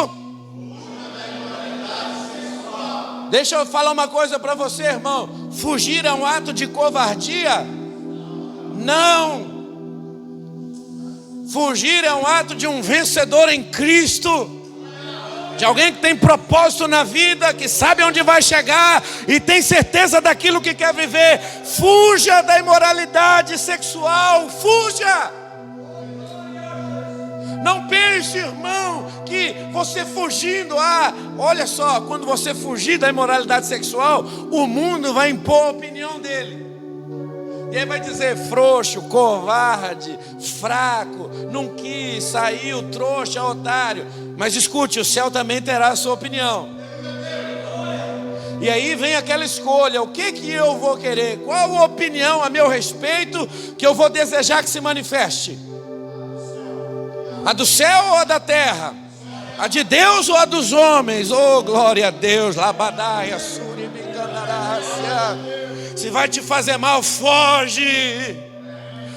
Deixa eu falar uma coisa para você, irmão. Fugir é um ato de covardia? Não. Fugir é um ato de um vencedor em Cristo. De alguém que tem propósito na vida, que sabe onde vai chegar e tem certeza daquilo que quer viver. Fuja da imoralidade sexual, fuja. Não pense, irmão, que você fugindo, olha só, quando você fugir da imoralidade sexual, o mundo vai impor a opinião dele. E aí vai dizer frouxo, covarde, fraco, não quis, saiu, trouxa, otário. Mas escute, o céu também terá a sua opinião. E aí vem aquela escolha, o que eu vou querer? Qual a opinião a meu respeito que eu vou desejar que se manifeste? A do céu ou a da terra? A de Deus ou a dos homens? Oh, glória a Deus, labadaia, surimicandarácia. Se vai te fazer mal, foge.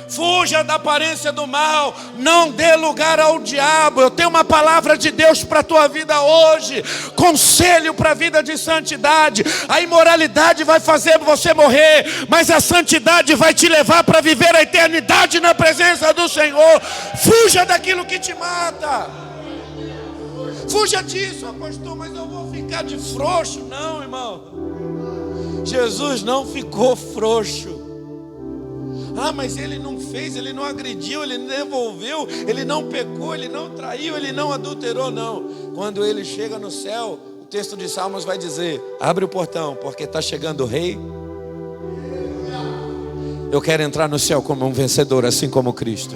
Fuja da aparência do mal. Não dê lugar ao diabo. Eu tenho uma palavra de Deus para a tua vida hoje. Conselho para a vida de santidade. A imoralidade vai fazer você morrer, mas a santidade vai te levar para viver a eternidade na presença do Senhor. Fuja daquilo que te mata. Fuja disso, pastor, mas eu vou ficar de frouxo. Não, irmão. Jesus não ficou frouxo. Mas ele não fez, ele não agrediu, ele não devolveu, ele não pecou, ele não traiu, ele não adulterou, não. Quando ele chega no céu, o texto de Salmos vai dizer: abre o portão, porque está chegando o rei. Eu quero entrar no céu como um vencedor, assim como Cristo.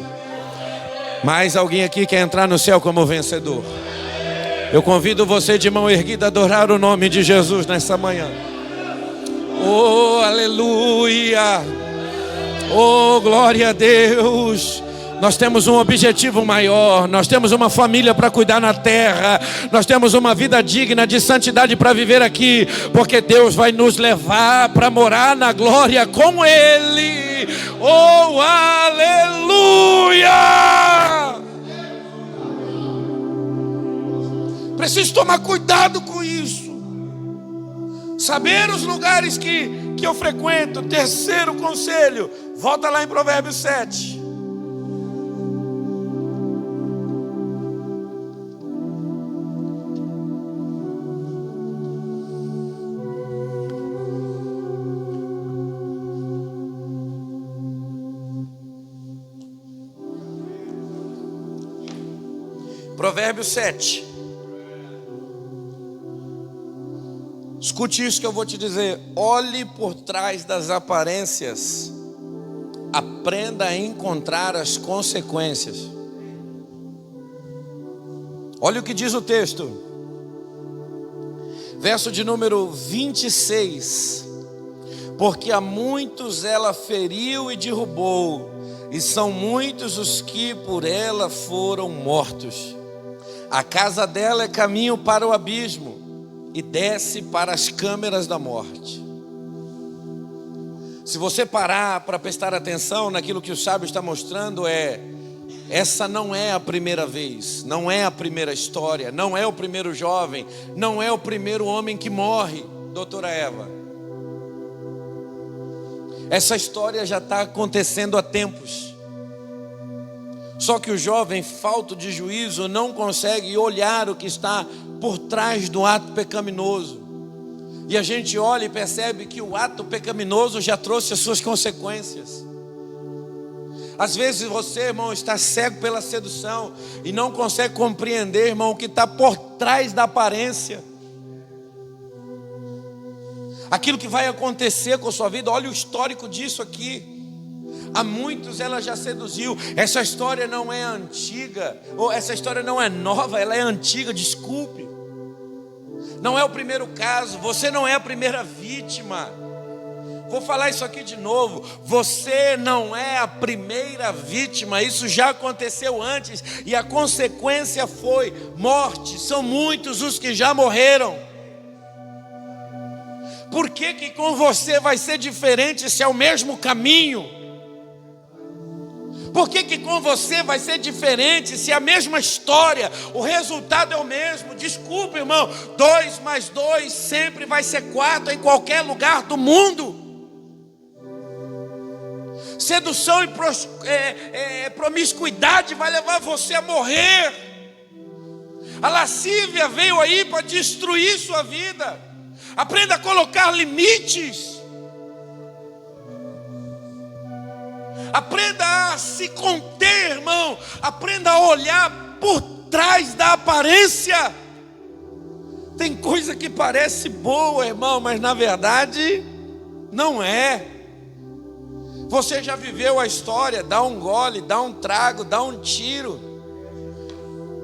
Mais alguém aqui quer entrar no céu como vencedor? Eu convido você de mão erguida a adorar o nome de Jesus nessa manhã. Oh, aleluia! Oh, glória a Deus! Nós temos um objetivo maior, nós temos uma família para cuidar na terra, nós temos uma vida digna de santidade para viver aqui, porque Deus vai nos levar para morar na glória com Ele. Oh, aleluia! Preciso tomar cuidado com isso. Saber os lugares que eu frequento. Terceiro conselho, volta lá em Provérbios 7. Provérbios 7. Escute isso que eu vou te dizer. Olhe por trás das aparências. Aprenda a encontrar as consequências. Olha o que diz o texto. Verso de número 26. Porque a muitos ela feriu e derrubou, e são muitos os que por ela foram mortos. A casa dela é caminho para o abismo, e desce para as câmeras da morte. Se você parar para prestar atenção naquilo que o sábio está mostrando, essa não é a primeira vez, não é a primeira história, não é o primeiro jovem, não é o primeiro homem que morre, doutora Eva. Essa história já está acontecendo há tempos. Só que o jovem, falto de juízo, não consegue olhar o que está por trás do ato pecaminoso. E a gente olha e percebe que o ato pecaminoso já trouxe as suas consequências. Às vezes você, irmão, está cego pela sedução e não consegue compreender, irmão, o que está por trás da aparência. Aquilo que vai acontecer com a sua vida. Olha o histórico disso aqui. A muitos ela já seduziu. Essa história não é antiga, ou essa história não é nova, ela é antiga, desculpe. Não é o primeiro caso, você não é a primeira vítima. Vou falar isso aqui de novo. Você não é a primeira vítima, isso já aconteceu antes, e a consequência foi morte. São muitos os que já morreram. Por que com você vai ser diferente se é o mesmo caminho? Por que com você vai ser diferente? Se a mesma história, o resultado é o mesmo. Desculpa, irmão, 2 mais 2 sempre vai ser 4 em qualquer lugar do mundo. Sedução e promiscuidade vai levar você a morrer. A lascívia veio aí para destruir sua vida. Aprenda a colocar limites. Aprenda a se conter, irmão. Aprenda a olhar por trás da aparência. Tem coisa que parece boa, irmão, mas na verdade não é. Você já viveu a história, dá um gole, dá um trago, dá um tiro.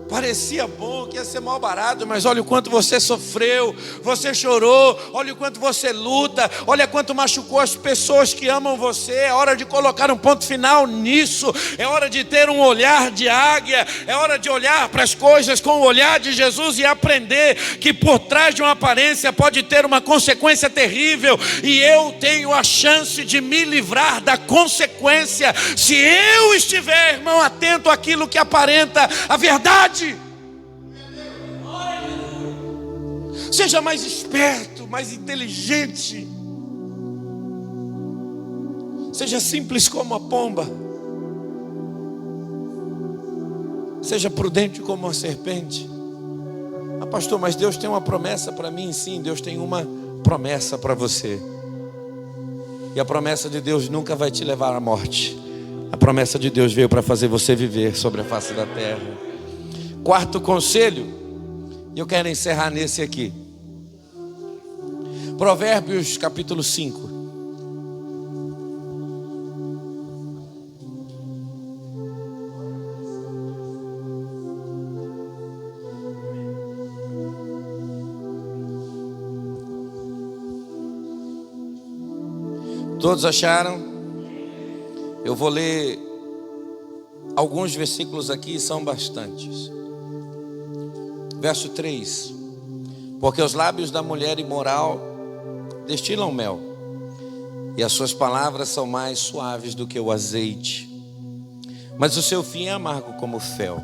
Parecia bom, que ia ser mal barato, mas olha o quanto você sofreu, você chorou, olha o quanto você luta, olha quanto machucou as pessoas que amam você. É hora de colocar um ponto final nisso, é hora de ter um olhar de águia, é hora de olhar para as coisas com o olhar de Jesus e aprender que por trás de uma aparência pode ter uma consequência terrível, e eu tenho a chance de me livrar da consequência, se eu estiver, irmão, atento àquilo que aparenta a verdade. Seja mais esperto, mais inteligente. Seja simples como a pomba. Seja prudente como a serpente. Ah, pastor, mas Deus tem uma promessa para mim. Sim, Deus tem uma promessa para você. E a promessa de Deus nunca vai te levar à morte. A promessa de Deus veio para fazer você viver sobre a face da terra. Quarto conselho, e eu quero encerrar nesse aqui. Provérbios capítulo 5. Todos acharam? Eu vou ler alguns versículos aqui, são bastantes. Verso 3: porque os lábios da mulher imoral destilam mel, e as suas palavras são mais suaves do que o azeite, mas o seu fim é amargo como o fel,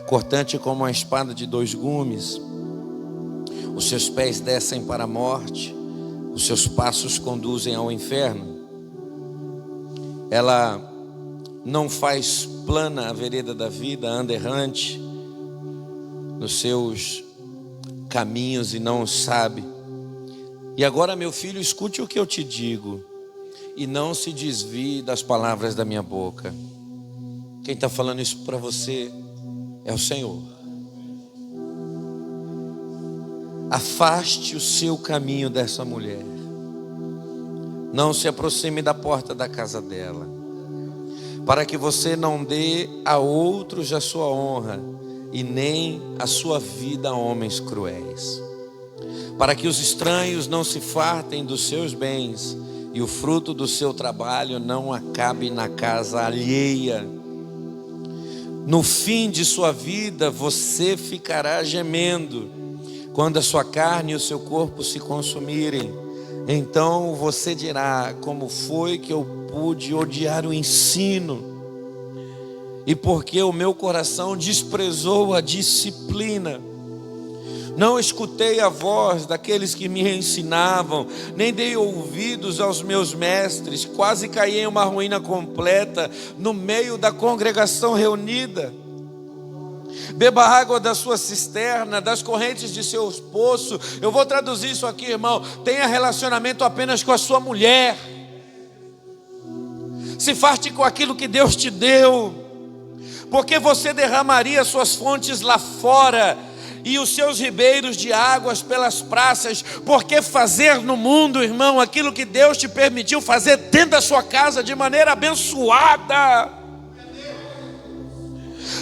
cortante como uma espada de 2 gumes. Os seus pés descem para a morte, os seus passos conduzem ao inferno. Ela não faz plana a vereda da vida, anda errante nos seus caminhos e não sabe. E agora, meu filho, escute o que eu te digo, e não se desvie das palavras da minha boca. Quem está falando isso para você é o Senhor. Afaste o seu caminho dessa mulher. Não se aproxime da porta da casa dela, para que você não dê a outros a sua honra, e nem a sua vida a homens cruéis, para que os estranhos não se fartem dos seus bens, e o fruto do seu trabalho não acabe na casa alheia. No fim de sua vida você ficará gemendo, quando a sua carne e o seu corpo se consumirem. Então você dirá: como foi que eu pude odiar o ensino? E porque o meu coração desprezou a disciplina. Não escutei a voz daqueles que me ensinavam, nem dei ouvidos aos meus mestres. Quase caí em uma ruína completa no meio da congregação reunida. Beba água da sua cisterna, das correntes de seus poços. Eu vou traduzir isso aqui, irmão. Tenha relacionamento apenas com a sua mulher. Se farte com aquilo que Deus te deu, porque você derramaria suas fontes lá fora, e os seus ribeiros de águas pelas praças. Porque fazer no mundo, irmão, aquilo que Deus te permitiu fazer dentro da sua casa de maneira abençoada,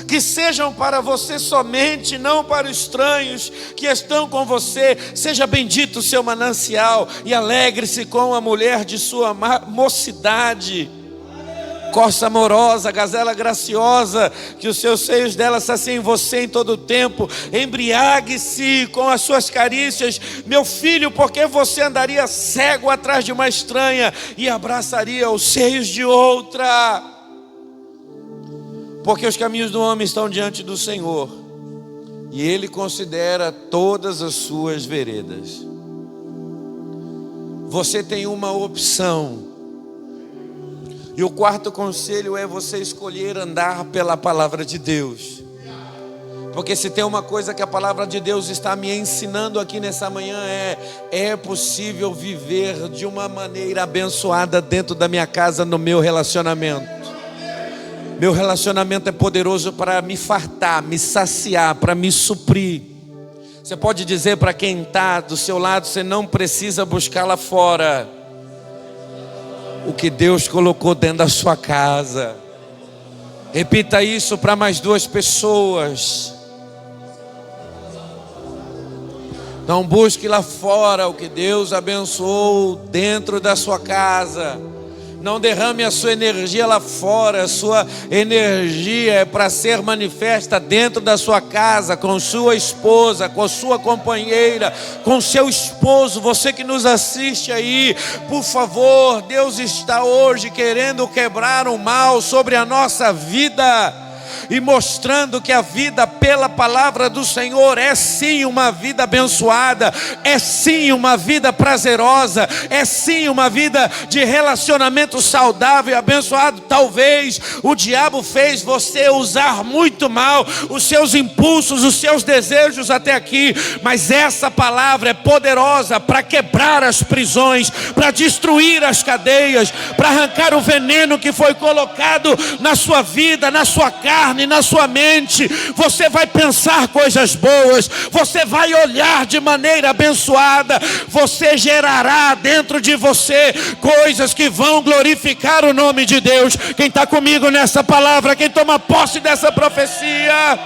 que sejam para você somente, não para os estranhos que estão com você. Seja bendito o seu manancial, e alegre-se com a mulher de sua mocidade. Corça amorosa, gazela graciosa, que os seus seios dela saciem você em todo o tempo. Embriague-se com as suas carícias, meu filho, porque você andaria cego atrás de uma estranha e abraçaria os seios de outra. Porque os caminhos do homem estão diante do Senhor, e Ele considera todas as suas veredas. Você tem uma opção. E o quarto conselho é você escolher andar pela palavra de Deus. Porque se tem uma coisa que a palavra de Deus está me ensinando aqui nessa manhã é possível viver de uma maneira abençoada dentro da minha casa, no meu relacionamento. Meu relacionamento é poderoso para me fartar, me saciar, para me suprir. Você pode dizer para quem está do seu lado: você não precisa buscar lá fora o que Deus colocou dentro da sua casa. Repita isso para mais duas pessoas. Não busque lá fora o que Deus abençoou dentro da sua casa. Não derrame a sua energia lá fora. A sua energia é para ser manifesta dentro da sua casa, com sua esposa, com sua companheira, com seu esposo. Você que nos assiste aí, por favor, Deus está hoje querendo quebrar o mal sobre a nossa vida e mostrando que a vida pela palavra do Senhor é sim uma vida abençoada, é sim uma vida prazerosa, é sim uma vida de relacionamento saudável e abençoado. Talvez o diabo fez você usar muito mal os seus impulsos, os seus desejos até aqui, mas essa palavra é poderosa para quebrar as prisões, para destruir as cadeias, para arrancar o veneno que foi colocado na sua vida, na sua carne, na sua mente. Você vai pensar coisas boas, você vai olhar de maneira abençoada, você gerará dentro de você coisas que vão glorificar o nome de Deus. Quem está comigo nessa palavra, quem toma posse dessa profecia: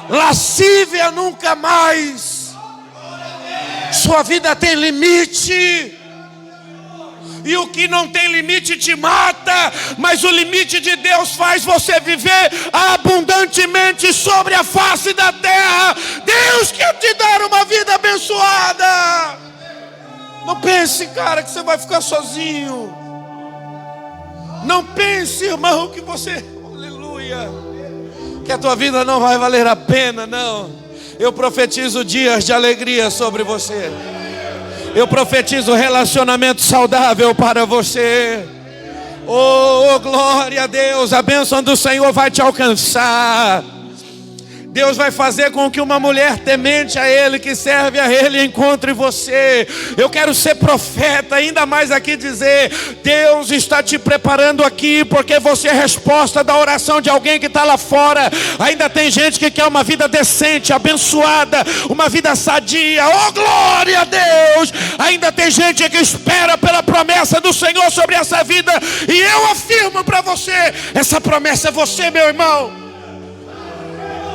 lascívia nunca mais. Sua vida tem limite. E o que não tem limite te mata, mas o limite de Deus faz você viver abundantemente sobre a face da terra. Deus quer te dar uma vida abençoada. Não pense, cara, que você vai ficar sozinho. Não pense, irmão, que você, aleluia, que a tua vida não vai valer a pena, não. Eu profetizo dias de alegria sobre você. Eu profetizo relacionamento saudável para você. Oh, glória a Deus. A bênção do Senhor vai te alcançar. Deus vai fazer com que uma mulher temente a Ele, que serve a Ele, encontre você. Eu quero ser profeta, ainda mais aqui dizer: Deus está te preparando aqui, porque você é resposta da oração de alguém que está lá fora. Ainda tem gente que quer uma vida decente, abençoada, uma vida sadia. Oh, glória a Deus! Ainda tem gente que espera pela promessa do Senhor sobre essa vida. E eu afirmo para você: essa promessa é você, meu irmão.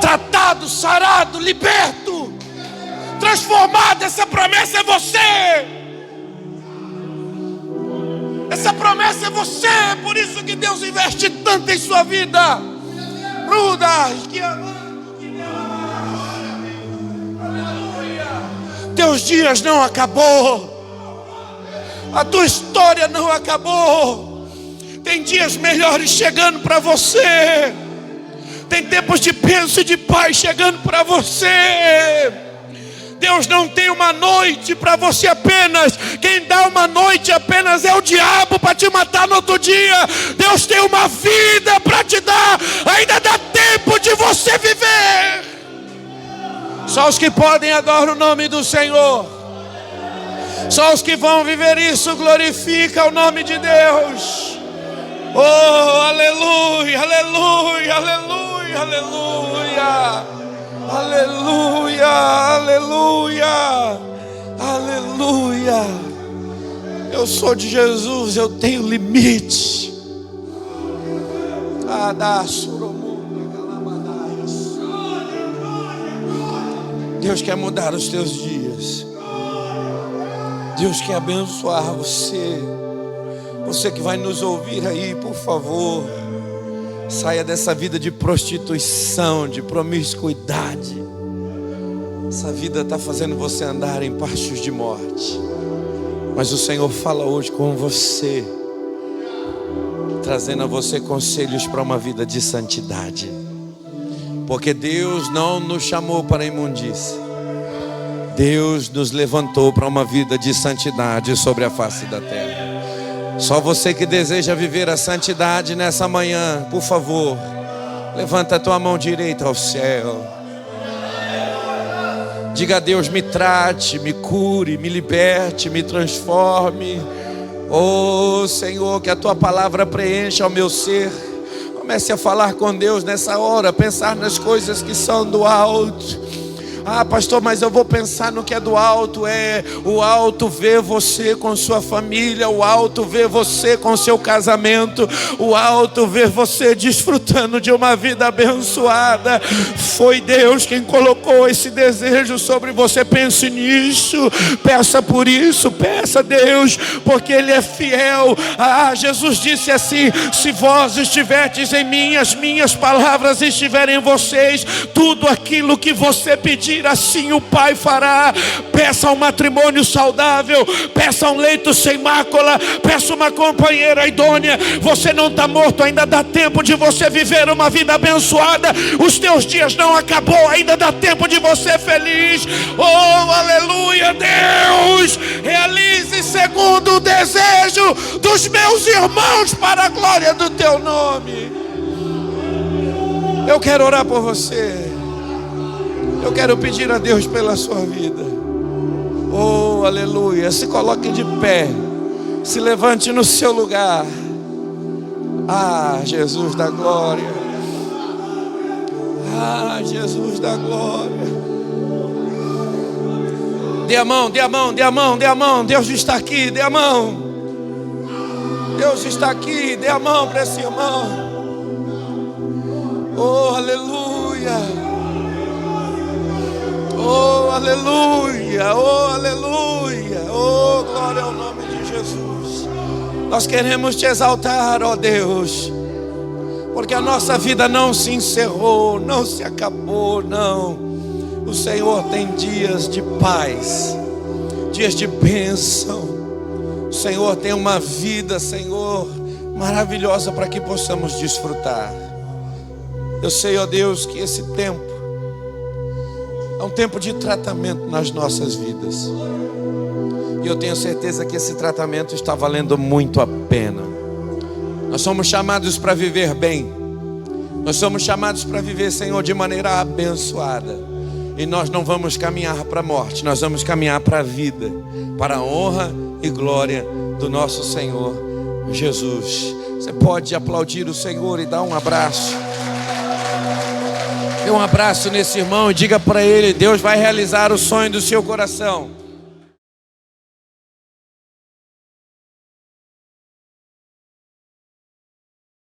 Tratado, sarado, liberto, transformado. Essa promessa é você. Essa promessa é você. Por isso que Deus investe tanto em sua vida. Teus dias não acabou. A tua história não acabou. Tem dias melhores chegando para você. Tem tempos de bênção e de paz chegando para você. Deus não tem uma noite para você apenas. Quem dá uma noite apenas é o diabo, para te matar no outro dia. Deus tem uma vida para te dar. Ainda dá tempo de você viver. Só os que podem adoram o nome do Senhor. Só os que vão viver isso glorificam o nome de Deus. Oh, aleluia, aleluia, aleluia, aleluia, aleluia, aleluia, aleluia. Eu sou de Jesus, eu tenho limite. Deus quer mudar os teus dias. Deus quer abençoar você. Você que vai nos ouvir aí, por favor, saia dessa vida de prostituição, de promiscuidade. Essa vida está fazendo você andar em pastos de morte. Mas o Senhor fala hoje com você, trazendo a você conselhos para uma vida de santidade. Porque Deus não nos chamou para a imundície. Deus nos levantou para uma vida de santidade sobre a face da terra. Só você que deseja viver a santidade nessa manhã, por favor, levanta a tua mão direita ao céu. Diga a Deus: me trate, me cure, me liberte, me transforme. Oh Senhor, que a tua palavra preencha o meu ser. Comece a falar com Deus nessa hora, pensar nas coisas que são do alto. Ah, pastor, mas eu vou pensar no que é do alto. O alto vê você com sua família, o alto vê você com seu casamento, o alto vê você desfrutando de uma vida abençoada. Foi Deus quem colocou esse desejo sobre você. Pense nisso, peça por isso, peça a Deus, porque Ele é fiel. Ah, Jesus disse assim: se vós estiverdes em mim, as minhas palavras estiverem em vocês, tudo aquilo que você pedir, assim o Pai fará. Peça um matrimônio saudável, peça um leito sem mácula, peça uma companheira idônea. Você não está morto, ainda dá tempo de você viver uma vida abençoada. Os teus dias não acabou, ainda dá tempo de você feliz. Oh, aleluia. Deus, realize segundo o desejo dos meus irmãos, para a glória do teu nome. Eu quero orar por você. Eu quero pedir a Deus pela sua vida. Oh, aleluia. Se coloque de pé. Se levante no seu lugar. Ah, Jesus da glória. Ah, Jesus da glória. Dê a mão, dê a mão, dê a mão, dê a mão. Deus está aqui, dê a mão. Deus está aqui, dê a mão para esse irmão. Oh, aleluia. Oh, aleluia, oh, aleluia, oh, glória ao nome de Jesus. Nós queremos te exaltar, ó Deus, porque a nossa vida não se encerrou, não se acabou, não. O Senhor tem dias de paz, dias de bênção. O Senhor tem uma vida, Senhor, maravilhosa para que possamos desfrutar. Eu sei, ó Deus, que esse tempo é um tempo de tratamento nas nossas vidas. E eu tenho certeza que esse tratamento está valendo muito a pena. Nós somos chamados para viver bem. Nós somos chamados para viver, Senhor, de maneira abençoada. E nós não vamos caminhar para a morte, nós vamos caminhar para a vida, para a honra e glória do nosso Senhor Jesus. Você pode aplaudir o Senhor e dar um abraço. Dê um abraço nesse irmão e diga para ele: Deus vai realizar o sonho do seu coração.